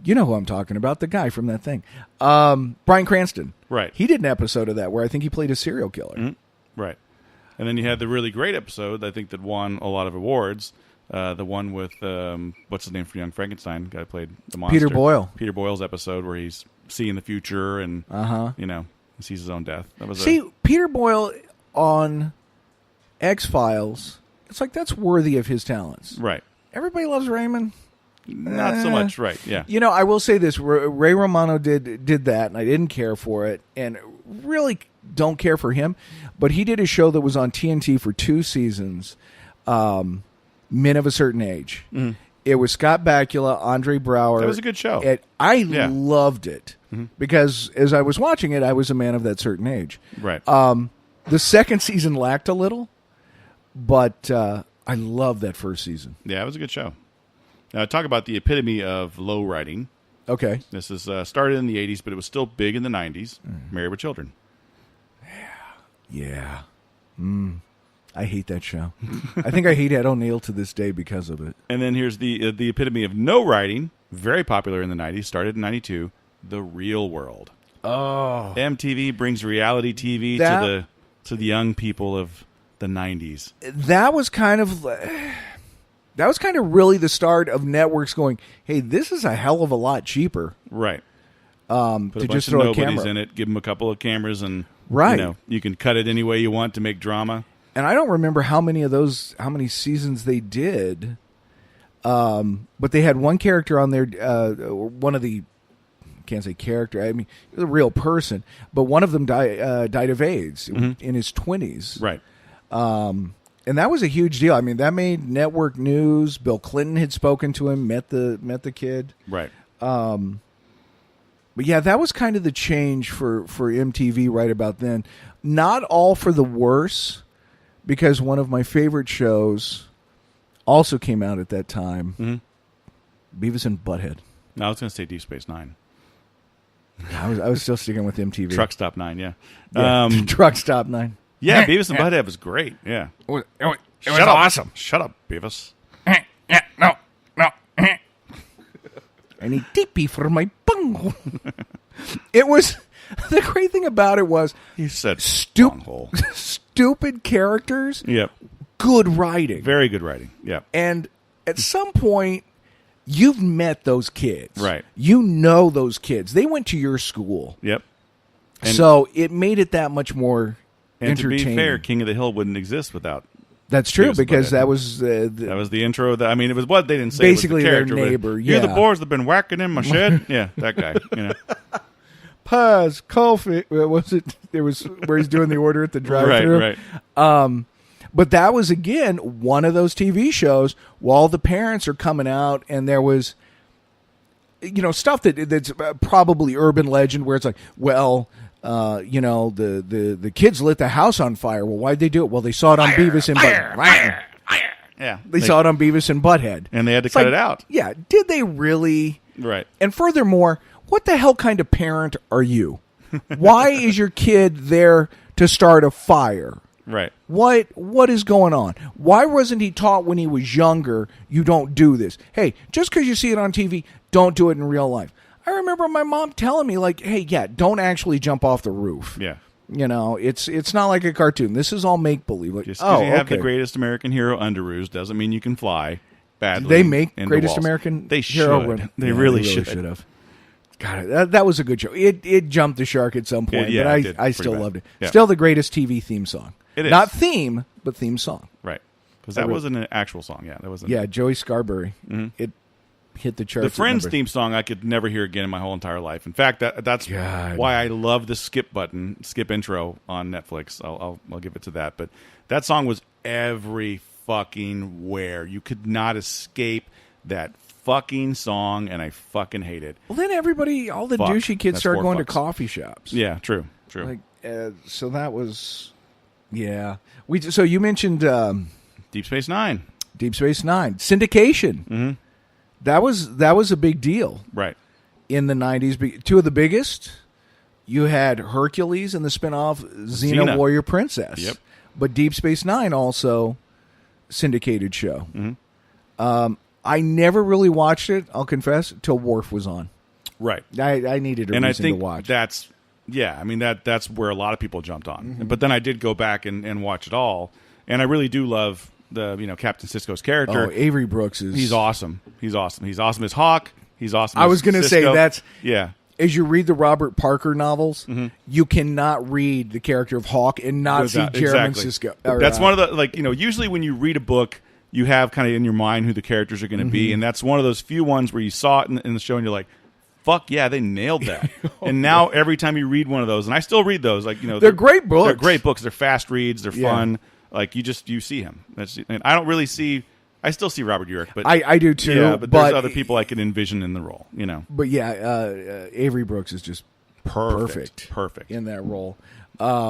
You know who I'm talking about? The guy from that thing, Bryan Cranston. Right. He did an episode of that where I think he played a serial killer. Mm-hmm. Right. And then you had the really great episode, I think, that won a lot of awards. The one with, what's his name from Young Frankenstein? The guy who played the monster. Peter Boyle. Peter Boyle's episode where he's seeing the future and, he sees his own death. That was Peter Boyle on X-Files, it's like that's worthy of his talents. Right. Everybody Loves Raymond. Not so much, right, yeah. I will say this. Ray Romano did that, and I didn't care for it, and really don't care for him. But he did a show that was on TNT for 2 seasons, Men of a Certain Age. Mm-hmm. It was Scott Bakula, Andre Braugher. That was a good show. I loved it because as I was watching it, I was a man of that certain age. Right. The second season lacked a little, but I loved that first season. Yeah, it was a good show. Now, talk about the epitome of low writing. Okay. This is started in the 80s, but it was still big in the 90s. Married with Children. Yeah. I hate that show. I think I hate Ed O'Neill to this day because of it. And then here's the epitome of no writing, very popular in the 90s, started in 92, The Real World. Oh. MTV brings reality TV to the young people of the 90s. That was kind of really the start of networks going, hey, this is a hell of a lot cheaper. Right. To Put a bunch just of throw a nobodies camera in it, give them a couple of cameras, and right. You can cut it any way you want to make drama. And I don't remember how many seasons they did, but they had one character on there, one of the can't say character. I mean, he was a real person, but one of them died of AIDS in his 20s. Right. And that was a huge deal. I mean, that made network news. Bill Clinton had spoken to him, met the kid. Right. But yeah, that was kind of the change for MTV right about then. Not all for the worse, because one of my favorite shows also came out at that time. Beavis and Butthead. No, I was going to say Deep Space Nine. I was still sticking with MTV. Truck Stop 9, yeah. Truck Stop 9. Yeah, Beavis and Butthead was great, yeah. It was awesome. Shut up, Beavis. No. I need TP for my bunghole. It was, the great thing about it was, He said stupid characters, Yep. good writing. Very good writing, yeah. And at some point, you've met those kids. Right. You know those kids. They went to your school. Yep. And- So it made it that much more And to entertaining. be fair, King of the Hill wouldn't exist without. That's true, Beavis and because Butthead. that was That was the intro. It was what they didn't say. Basically it was the their character, but neighbor, You're the yeah. boars that have been whacking in my shed. Yeah, that guy. Paz, coffee. Was it? There was where he's doing the order at the drive-thru. Right. But that was again one of those TV shows while the parents are coming out, and there was, stuff that's probably urban legend where it's like, well, the kids lit the house on fire. Well, why'd they do it? Well, they saw it on Beavis and Butthead. Yeah, They saw it on Beavis and Butthead, and they had to It's cut like, it out. Yeah, did they really? Right. And furthermore, what the hell kind of parent are you? Why is your kid there to start a fire? Right. What is going on? Why wasn't he taught when he was younger, you don't do this? Hey, just because you see it on TV, don't do it in real life. I remember my mom telling me, like, hey, yeah, don't actually jump off the roof. Yeah. It's not like a cartoon. This is all make-believe. Like, Just because you have okay. the greatest American hero underoos doesn't mean you can fly badly. They make into Greatest walls. American They Hero should. Run. They Yeah, really should have. God, that was a good show. It jumped the shark at some point, Yeah, but it did I pretty still bad. loved it. Yeah. Still the greatest TV theme song. It is. Not theme, but theme song. Right. Because that wasn't an actual song. Yeah, that wasn't. Yeah, Joey Scarberry. It hit the charts. The Friends at number- theme song I could never hear again in my whole entire life. In fact, that's God. why I love the skip intro on Netflix. I'll give it to that. But that song was every fucking where. You could not escape that fucking song, and I fucking hate it. Well, then everybody, all the Fuck. douchey kids That's started 4 going to fucks. coffee shops. Yeah, true. Like, so that was, yeah. So you mentioned Deep Space Nine. Deep Space Nine syndication. Mm-hmm. That was a big deal Right. in the 90s. Two of the biggest. You had Hercules and the spinoff Xena Warrior Princess. Yep. But Deep Space Nine also syndicated show. Mm-hmm. I never really watched it, I'll confess, till Worf was on. Right. I needed a And reason I think to watch. that's that's where a lot of people jumped on. Mm-hmm. But then I did go back and watch it all, and I really do love the Captain Sisko's character. Oh, Avery Brooks is... He's awesome. He's awesome. He's awesome as Hawk. He's awesome. I as was going to say, Sisko. that's... Yeah. As you read the Robert Parker novels, Mm-hmm. you cannot read the character of Hawk and not see Jeremy Exactly. Sisko. That's one of the usually when you read a book, you have kind of in your mind who the characters are going to Mm-hmm. be, and that's one of those few ones where you saw it in the show and you're like, "Fuck yeah, they nailed that!" And now every time you read one of those, and I still read those, They're great books. They're great books. They're fast reads. They're Yeah. fun. Like you see him. And I don't really see. I still see Robert Urich, but I do too. yeah, but there's other people I can envision in the role. But yeah, Avery Brooks is just perfect in that role.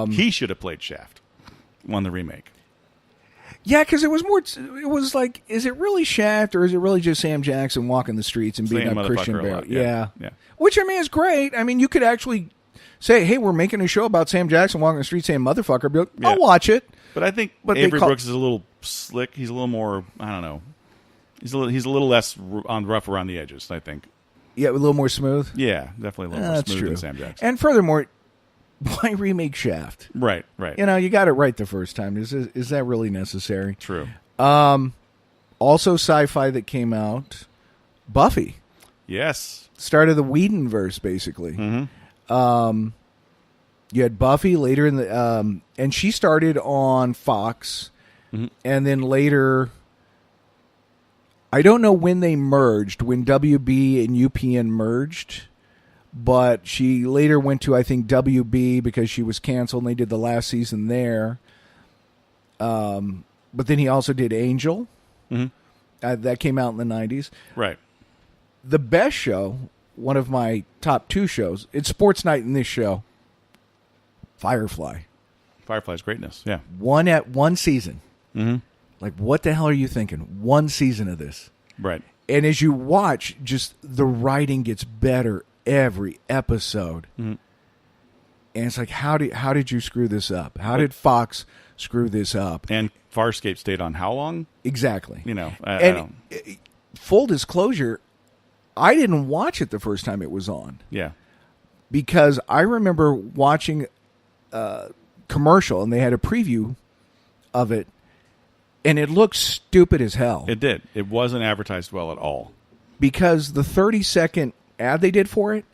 He should have played Shaft. Won the remake. Yeah, because it was more. It was like, is it really Shaft or is it really just Sam Jackson walking the streets and beating Same up Christian motherfucker a Bale? lot, Yeah. yeah. Which I mean is great. I mean, you could actually say, "Hey, we're making a show about Sam Jackson walking the street saying motherfucker." Be like, Yeah. I'll watch it. But I think But they Avery call- Brooks is a little slick. He's a little more. I don't know. He's a little less rough around the edges. I think. Yeah, a little more smooth. Yeah, definitely a little more That's smooth true. than Sam Jackson. And furthermore, why remake Shaft? Right. You got it right the first time. Is that really necessary? True. Also, sci-fi that came out, Buffy. Yes. Start of the Whedonverse, basically. Mm-hmm. You had Buffy later in the, and she started on Fox, and then later, I don't know when they merged, when WB and UPN merged, but she later went to, I think, WB because she was canceled, and they did the last season there. But then he also did Angel. Mm-hmm. That came out in the 90s. Right. The best show, one of my top 2 shows, it's sports night in this show, Firefly. Firefly's greatness, yeah. One season. Mm-hmm. Like, what the hell are you thinking? one season of this. Right. And as you watch, just the writing gets better every episode. Mm-hmm. And it's like, how did you screw this up? How did Fox screw this up? And Farscape stayed on how long? Exactly. You know, I and don't... full disclosure, I didn't watch it the first time it was on. Yeah. Because I remember watching a commercial, and they had a preview of it, and it looked stupid as hell. It did. It wasn't advertised well at all. Because the 30-second ad they did for it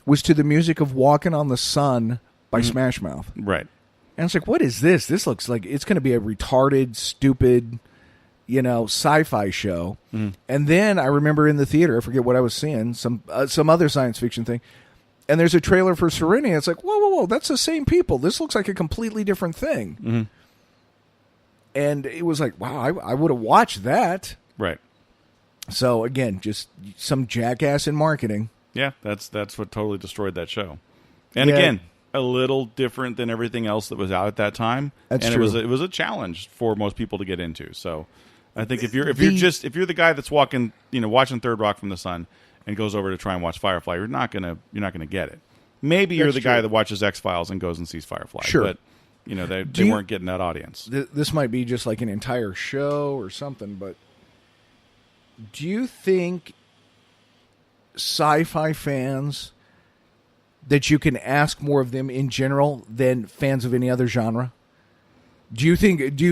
was to the music of Walking on the Sun by Smash Mouth. Right. And it's like, what is this? This looks like it's going to be a retarded, stupid, sci-fi show. Mm. And then I remember in the theater, I forget what I was seeing, some other science fiction thing, and there's a trailer for Serenity. It's like, whoa, that's the same people. This looks like a completely different thing. Mm-hmm. And it was like, wow, I would have watched that. Right. So again, just some jackass in marketing. Yeah, that's what totally destroyed that show. And Yeah. again, a little different than everything else that was out at that time. That's and true. it was a challenge for most people to get into. So I think if you're the guy that's watching Third Rock from the Sun and goes over to try and watch Firefly, you're not gonna get it. Maybe you're That's the guy true. that watches X-Files and goes and sees Firefly. Sure. But they weren't getting that audience. This might be just like an entire show or something, but do you think sci-fi fans, that you can ask more of them in general than fans of any other genre? Do you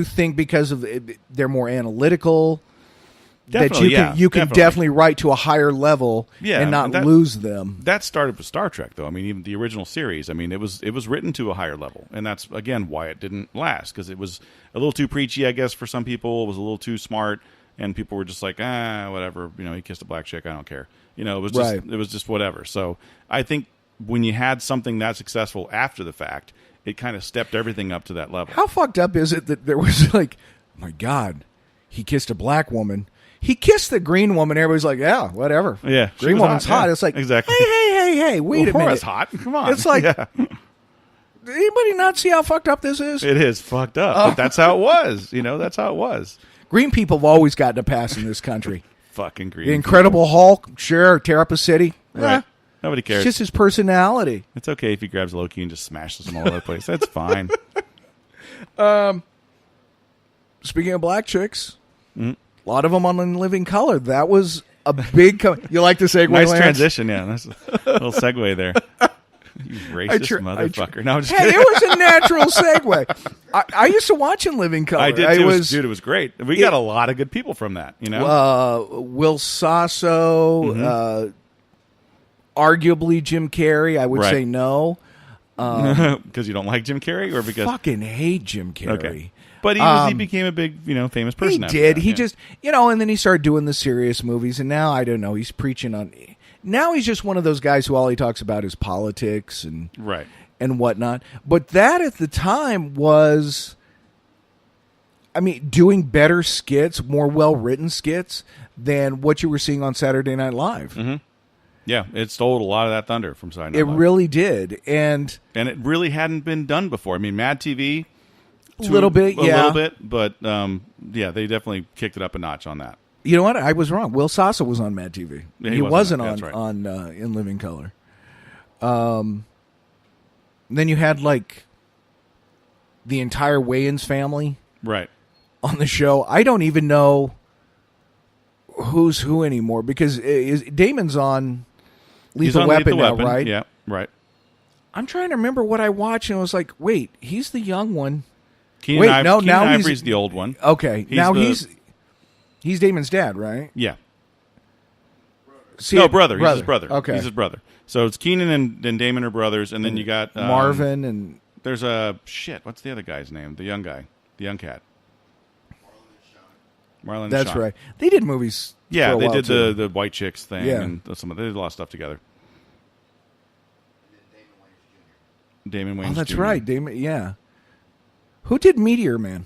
think because of they're more analytical, Definitely, that you can definitely write to a higher level and not lose them? That started with Star Trek, though. I mean, even the original series. I mean, it was written to a higher level, and that's again why it didn't last, because it was a little too preachy, I guess, for some people. It was a little too smart, and people were just like, whatever. He kissed a black chick. I don't care. It was just whatever. So I think when you had something that successful after the fact, it kind of stepped everything up to that level. How fucked up is it that there was like, oh my God, he kissed a black woman. He kissed the green woman. Everybody's like, yeah, whatever. Yeah, she green was woman's hot, hot. yeah. It's like, Exactly. Hey, wait a minute. It's hot. Come on. It's like, yeah. Did anybody not see how fucked up this is? It is fucked up, but that's how it was. That's how it was. Green people have always gotten a pass in this country. Fucking green. The Incredible Hulk, sure, tear up a city. Right. Nobody cares. It's just his personality. It's okay if he grabs Loki and just smashes him all over the place. That's fine. Speaking of black chicks, a lot of them on In Living Color. That was a big... You like the segue, Nice Lance? transition, yeah. Nice little segue there. You racist motherfucker. No, I'm just Hey, kidding. it was a natural segue. I used to watch In Living Color. I did too. Dude, it was great. We got a lot of good people from that, Will Sasso, arguably Jim Carrey. I would Right. say no. Because you don't like Jim Carrey, or because Fucking hate Jim Carrey. okay. But he became a big, famous person. He after did. that, He yeah. just, and then he started doing the serious movies, and now I don't know. He's preaching on. Now he's just one of those guys who all he talks about is politics and right. and whatnot. But that at the time was, doing better skits, more well-written skits than what you were seeing on Saturday Night Live. Mm-hmm. Yeah, it stole a lot of that thunder from Saturday Night It Live. really did, and it really hadn't been done before. I mean, Mad TV, a little bit, but they definitely kicked it up a notch on that. You know what? I was wrong. Will Sasso was on Mad TV. Yeah, he wasn't that's right. on In Living Color. Then you had like the entire Wayans family Right. on the show. I don't even know who's who anymore because Damon's on He's Lethal on Weapon Lethal now, Weapon. right? Yeah, right. I'm trying to remember what I watched and I was like, wait, he's the young one. Keenan Wait, no, now he's- Ivory's the old one. Okay, he's Damon's dad, right? Yeah. See, No, brother. He's his brother. Okay. He's his brother. So it's Keenan and Damon are brothers, and then you got Marvin and There's a what's the other guy's name? The young guy, the young cat. Marlon and that's Sean. right. They did movies. Yeah, for a they while, did too. the White Chicks thing, Yeah. and they did a lot of stuff together. Damon Wayans. Oh, that's Jr. right. Damon. Yeah. Who did Meteor Man?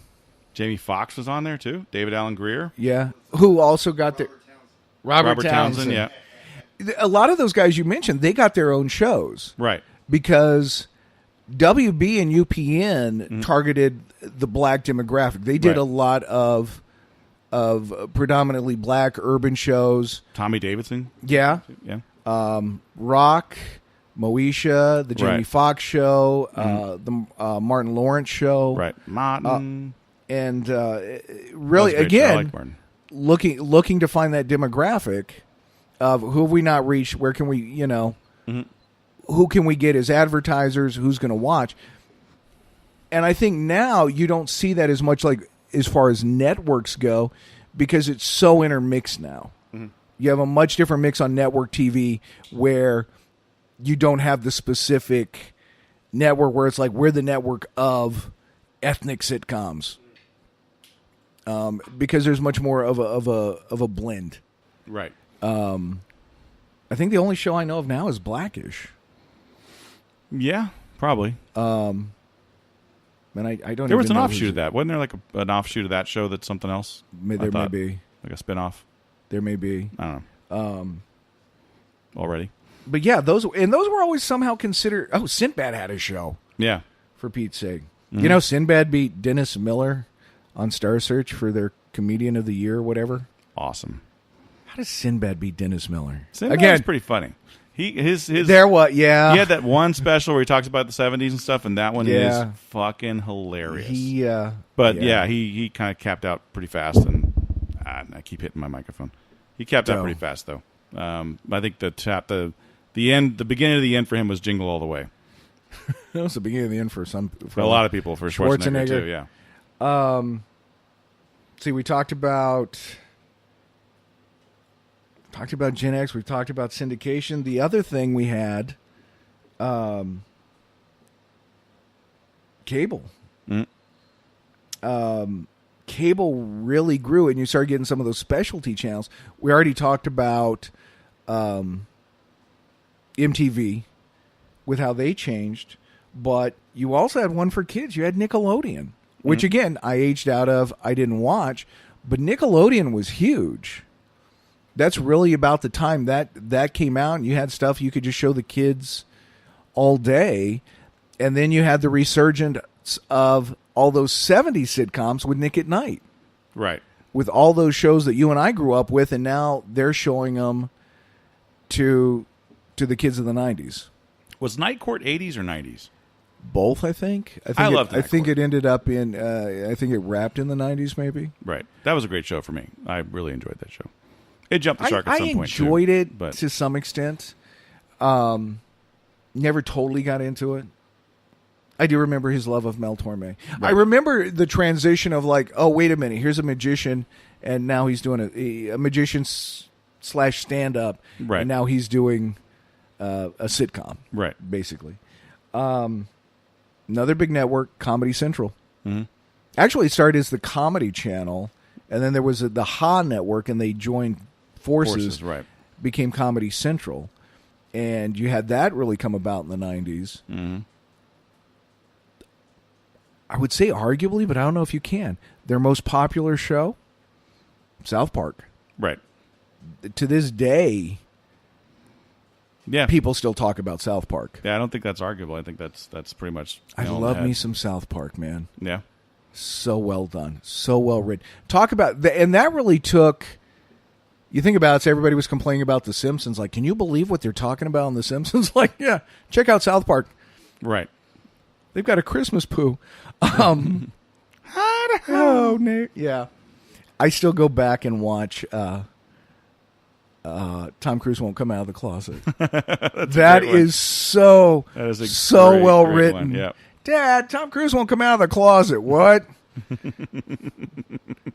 Jamie Foxx was on there too. David Allen Greer. Yeah. Who also got their Robert Townsend. Yeah. A lot of those guys you mentioned, they got their own shows. Right. Because WB and UPN targeted the black demographic. They did Right. a lot of predominantly black urban shows. Tommy Davidson. Yeah. Yeah. Rock, Moesha, the Jamie Right. Foxx show, the Martin Lawrence show. Right. Martin. And That really, was a great show. I again, like Martin. looking to find that demographic of who have we not reached, where can we, who can we get as advertisers, who's going to watch. And I think now you don't see that as much, like as far as networks go, because it's so intermixed now. You have a much different mix on network TV where you don't have the specific network where it's like we're the network of ethnic sitcoms, because there's much more of a blend. Right. I think the only show I know of now is Blackish. Yeah. Probably. And I don't. There was even an know offshoot of that, wasn't there? Like an offshoot of that show that's something else. There may be. Like a spinoff. There may be. I don't know. Already. But yeah, those were always somehow considered. Oh, Sinbad had a show, Yeah. for Pete's sake. You know, Sinbad beat Dennis Miller on Star Search for their Comedian of the Year or whatever. Awesome. How does Sinbad beat Dennis Miller? Sinbad's Again, pretty funny. His there what? Yeah, he had that one special where he talks about the 70s and stuff, and that one Yeah. is fucking hilarious. But He kind of capped out pretty fast, and I keep hitting my microphone. He capped out pretty fast though. I think the beginning of the end for him was Jingle All the Way. that was the beginning of the end for For a lot of people, for Schwarzenegger too. Yeah. See, we talked about Gen X. We talked about syndication. The other thing we had, cable. Cable really grew, and you started getting some of those specialty channels. We already talked about MTV with how they changed, but you also had one for kids. You had Nickelodeon, which again I aged out of. I didn't watch, but Nickelodeon was huge. That's really about the time that came out, and you had stuff you could just show the kids all day, and then you had the resurgence of all those 70s sitcoms with Nick at Night, Right. with all those shows that you and I grew up with, and now they're showing them to the kids of the 90s. Was Night Court 80s or 90s? Both, I think. I loved I Night think Court. it ended up in. I think it wrapped in the 90s, maybe. Right. That was a great show for me. I really enjoyed that show. It jumped the shark at I some point too. enjoyed it but to some extent. Never totally got into it. I do remember his love of Mel Torme. I remember the transition of like, oh, wait a minute, here's a magician, and now he's doing a magician / stand-up, Right. and now he's doing a sitcom, Right. basically. Another big network, Comedy Central. Mm-hmm. Actually, it started as the Comedy Channel, and then there was the Ha Network, and they joined forces, Right. became Comedy Central, and you had that really come about in the 90s. Mm-hmm. I would say arguably, but I don't know if you can. Their most popular show, South Park. Right. To this day, Yeah. people still talk about South Park. Yeah, I don't think that's arguable. I think that's pretty much. I nail on love the me head. some South Park, man. Yeah. So well done. So well written. Talk about and that really took. You think about it, so everybody was complaining about The Simpsons. Like, can you believe what they're talking about on The Simpsons? Like, yeah, check out South Park. Right. They've got a Christmas poo. Oh, Nate. Yeah. I still go back and watch Tom Cruise Won't Come Out of the Closet. That is so That is a so great, well great written. one, yeah. Dad, Tom Cruise won't come out of the closet. What?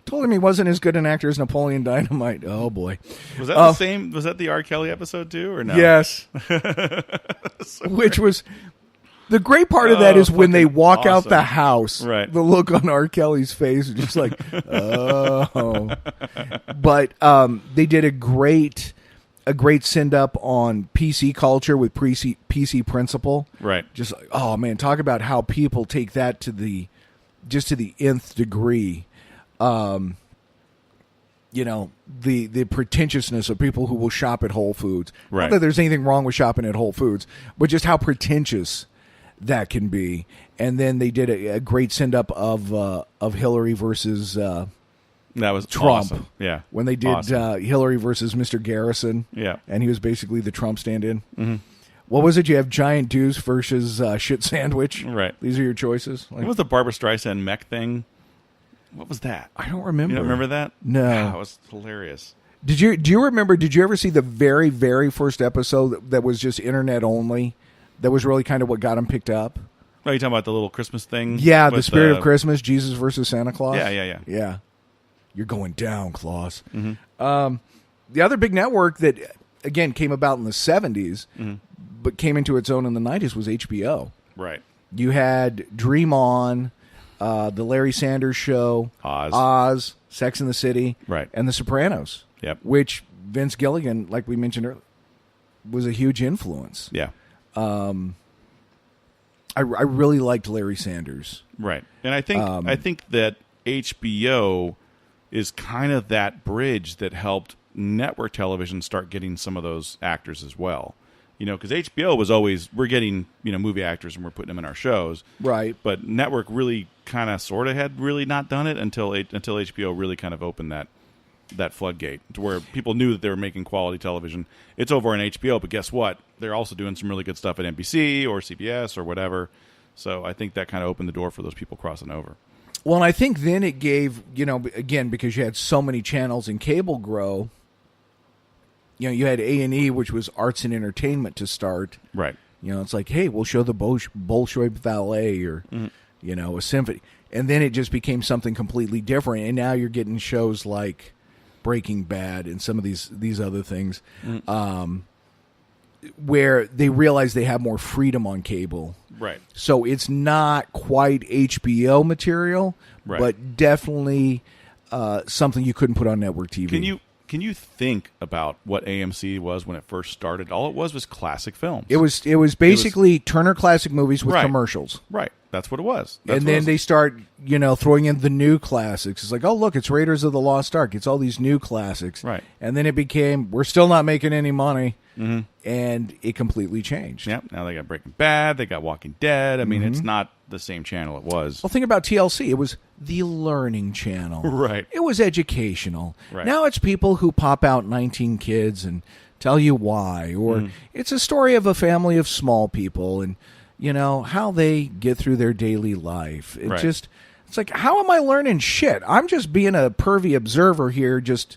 Told him he wasn't as good an actor as Napoleon Dynamite. Oh boy. Was that the same? Was that the R. Kelly episode too, or no? Yes. Which was the great part of that is when they walk out awesome. the house. Right. The look on R. Kelly's face is just like, oh. But they did a great a great send up on PC culture with PC Principle. Right. Just like, oh man, talk about how people take that to the nth degree. You know, the pretentiousness of people who will shop at Whole Foods. Right. Not that there's anything wrong with shopping at Whole Foods, but just how pretentious that can be. And then they did a great send up of Hillary versus That was Trump. Awesome. Yeah. When they did Awesome. Hillary versus Mr. Garrison. Yeah. And he was basically the Trump stand-in. Mm-hmm. What was it? You have Giant Deuce versus Shit Sandwich. Right. These are your choices. What was the Barbara Streisand mech thing? What was that? I don't remember. You don't remember that? No. God, it was hilarious. Do you remember? Did you ever see the very, very first episode that was just internet only? That was really kind of what got him picked up. Oh, you talking about the little Christmas thing? Yeah, the with Spirit of Christmas, Jesus versus Santa Claus. Yeah. You're going down, Claus. Mm-hmm. The other big network that again came about in the 70s, but came into its own in the 90s was HBO. Right. You had Dream On, the Larry Sanders Show, Oz, Sex and the City, Right. and The Sopranos. Yep. Which Vince Gilligan, like we mentioned earlier, was a huge influence. Yeah. I really liked Larry Sanders. Right. And I think that HBO is kind of that bridge that helped network television start getting some of those actors as well. You know, because HBO was always, we're getting, movie actors and we're putting them in our shows. Right. But network really kind of sort of had really not done it until HBO really kind of opened that floodgate to where people knew that they were making quality television. It's over on HBO, but guess what? They're also doing some really good stuff at NBC or CBS or whatever. So I think that kind of opened the door for those people crossing over. Well, and I think then it gave, again, because you had so many channels in cable grow, you had A&E, which was arts and entertainment to start. Right. It's like, hey, we'll show the Bolshoi Ballet or, a symphony. And then it just became something completely different. And now you're getting shows like Breaking Bad and some of these other things where they realize they have more freedom on cable. Right. So it's not quite HBO material, Right. but definitely something you couldn't put on network TV. Can you think about what AMC was when it first started? All it was classic films. It was basically Turner Classic Movies with Right. commercials. Right. That's what it was. And then they start, throwing in the new classics. It's like, oh, look, it's Raiders of the Lost Ark. It's all these new classics. Right. And then it became, we're still not making any money. Mm-hmm. And it completely changed. Yeah. Now they got Breaking Bad. They got Walking Dead. I mean, it's not the same channel it was. Well, think about TLC. It was the Learning Channel. Right. It was educational. Right. Now it's people who pop out 19 kids and tell you why. Or it's a story of a family of small people and, how they get through their daily life. Right. It's like, how am I learning shit? I'm just being a pervy observer here, just,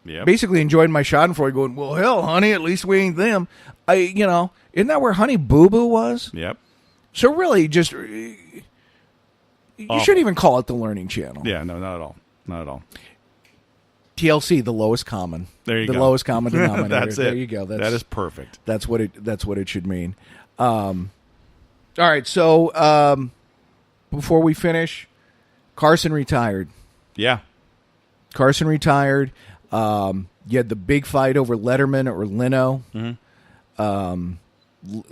Yep. basically enjoying my Schadenfreude going, well, hell, honey, at least we ain't them. Isn't that where Honey Boo Boo was? Yep. So really, just you shouldn't even call it the Learning Channel. Yeah. No, not at all. Not at all. TLC, the lowest common. There you the go. lowest common denominator. That's it. There you go. That is perfect. That's what it should mean. All right. So before we finish, Carson retired. Yeah. Carson retired. You had the big fight over Letterman or Leno. Mm-hmm.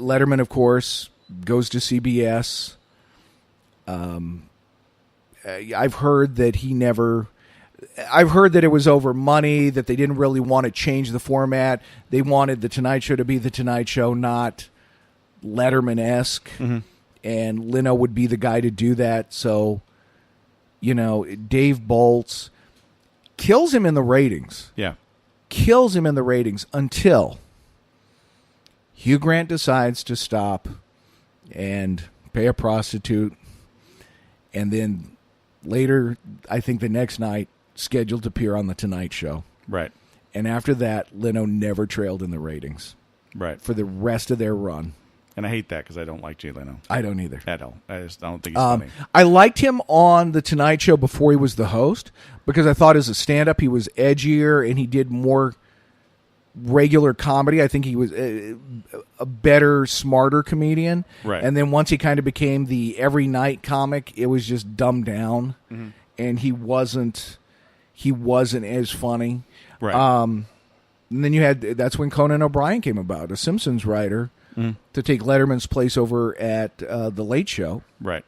Letterman, of course, goes to CBS. I've heard that it was over money, that they didn't really want to change the format. They wanted The Tonight Show to be The Tonight Show, not Letterman-esque. Mm-hmm. And Leno would be the guy to do that. So, Dave Boltz kills him in the ratings. Yeah. Kills him in the ratings until Hugh Grant decides to stop and pay a prostitute. And then later, I think the next night, scheduled to appear on The Tonight Show. Right. And after that, Leno never trailed in the ratings. Right. For the rest of their run. And I hate that because I don't like Jay Leno. I don't either. At all. I don't think he's funny. I liked him on The Tonight Show before he was the host because I thought as a stand-up he was edgier and he did more regular comedy. I think he was a better, smarter comedian. Right. And then once he kind of became the every night comic, it was just dumbed down, and he wasn't as funny. Right. And then that's when Conan O'Brien came about, a Simpsons writer, to take Letterman's place over at The Late Show. Right.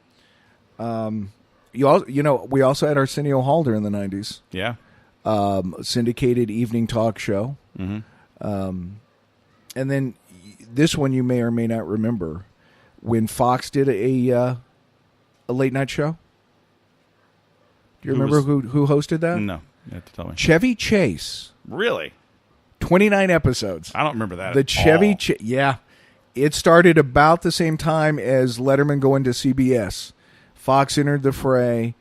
We also had Arsenio Hall during the 90s. Yeah. Syndicated evening talk show. Mm-hmm. And then this one you may or may not remember, when Fox did a late night show. Do you remember who hosted that? No, you have to tell me. Chevy Chase. Really? 29 episodes. I don't remember that. The Chevy Chase. Yeah. It started about the same time as Letterman going to CBS. Fox entered the fray,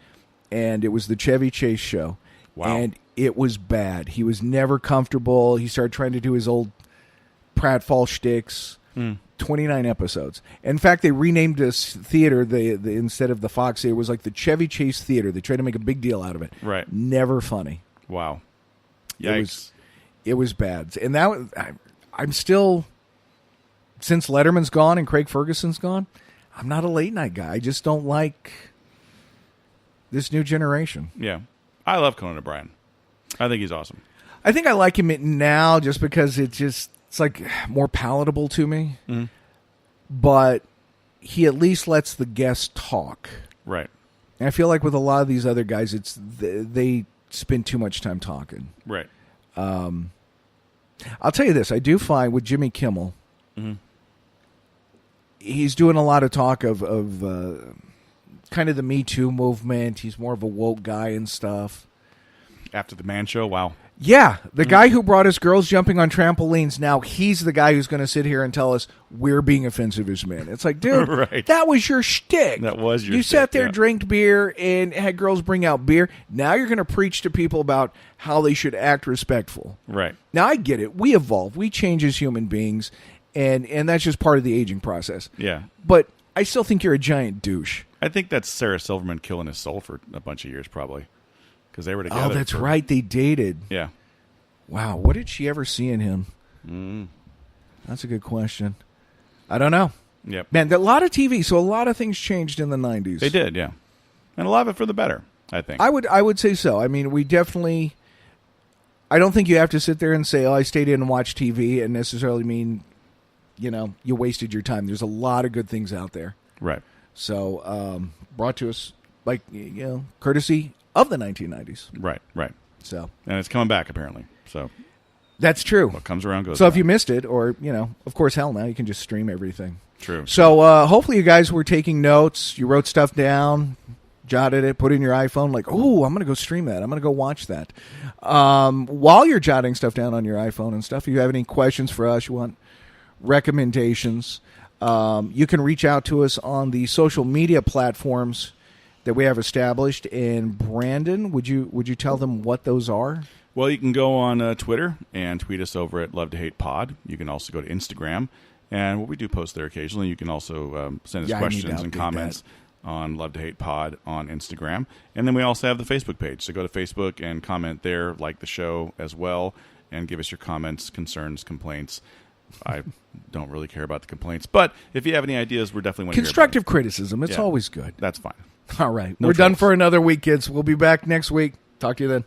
and it was the Chevy Chase show. Wow. And it was bad. He was never comfortable. He started trying to do his old pratfall shticks. 29 episodes. In fact, they renamed this theater. Instead of the Fox Theater, it was like the Chevy Chase Theater. They tried to make a big deal out of it. Right. Never funny. Wow. Yikes. It was bad. And I'm still, since Letterman's gone and Craig Ferguson's gone, I'm not a late night guy. I just don't like this new generation. Yeah. I love Conan O'Brien. I think he's awesome. I think I like him now just because it's like more palatable to me. Mm-hmm. But he at least lets the guests talk. Right. And I feel like with a lot of these other guys, they spend too much time talking. Right. I'll tell you this. I do find with Jimmy Kimmel, he's doing a lot of talk of kind of the Me Too movement. He's more of a woke guy and stuff. After the Man Show, wow. Yeah, the guy who brought us girls jumping on trampolines, now he's the guy who's going to sit here and tell us we're being offensive as men. It's like, dude, Right. That was your shtick. That was your You shtick, sat there, yeah. drank beer, and had girls bring out beer. Now you're going to preach to people about how they should act respectful. Right. Now, I get it. We evolve. We change as human beings, and that's just part of the aging process. Yeah. But I still think you're a giant douche. I think that's Sarah Silverman killing his soul for a bunch of years, probably. Because they were together. Oh, that's right. They dated. Yeah. Wow. What did she ever see in him? That's a good question. I don't know. Yep. Man, a lot of TV, so a lot of things changed in the 90s. They did, yeah. And a lot of it for the better, I think. I would say so. I mean, we definitely... I don't think you have to sit there and say, oh, I stayed in and watched TV, and necessarily mean, you wasted your time. There's a lot of good things out there. Right. So, brought to us, courtesy of the 1990s. Right, right. So, And it's coming back, apparently. So that's true. what comes around goes So around. if you missed it, or, of course, hell, now you can just stream everything. True. So hopefully you guys were taking notes. You wrote stuff down, jotted it, put it in your iPhone, like, oh, I'm going to go stream that. I'm going to go watch that. While you're jotting stuff down on your iPhone and stuff, if you have any questions for us, you want recommendations, you can reach out to us on the social media platforms that we have established. And Brandon, would you tell them what those are? Well, you can go on Twitter and tweet us over at Love to Hate Pod. You can also go to Instagram, and we do post there occasionally. You can also send us questions and comments on Love to Hate Pod on Instagram. And then we also have the Facebook page. So go to Facebook and comment there, like the show as well, and give us your comments, concerns, complaints. I don't really care about the complaints, but if you have any ideas, we're definitely want to hear about Constructive criticism. It's Yeah. always good. it. That's fine. All right. No We're done trolls. for another week, kids. We'll be back next week. Talk to you then.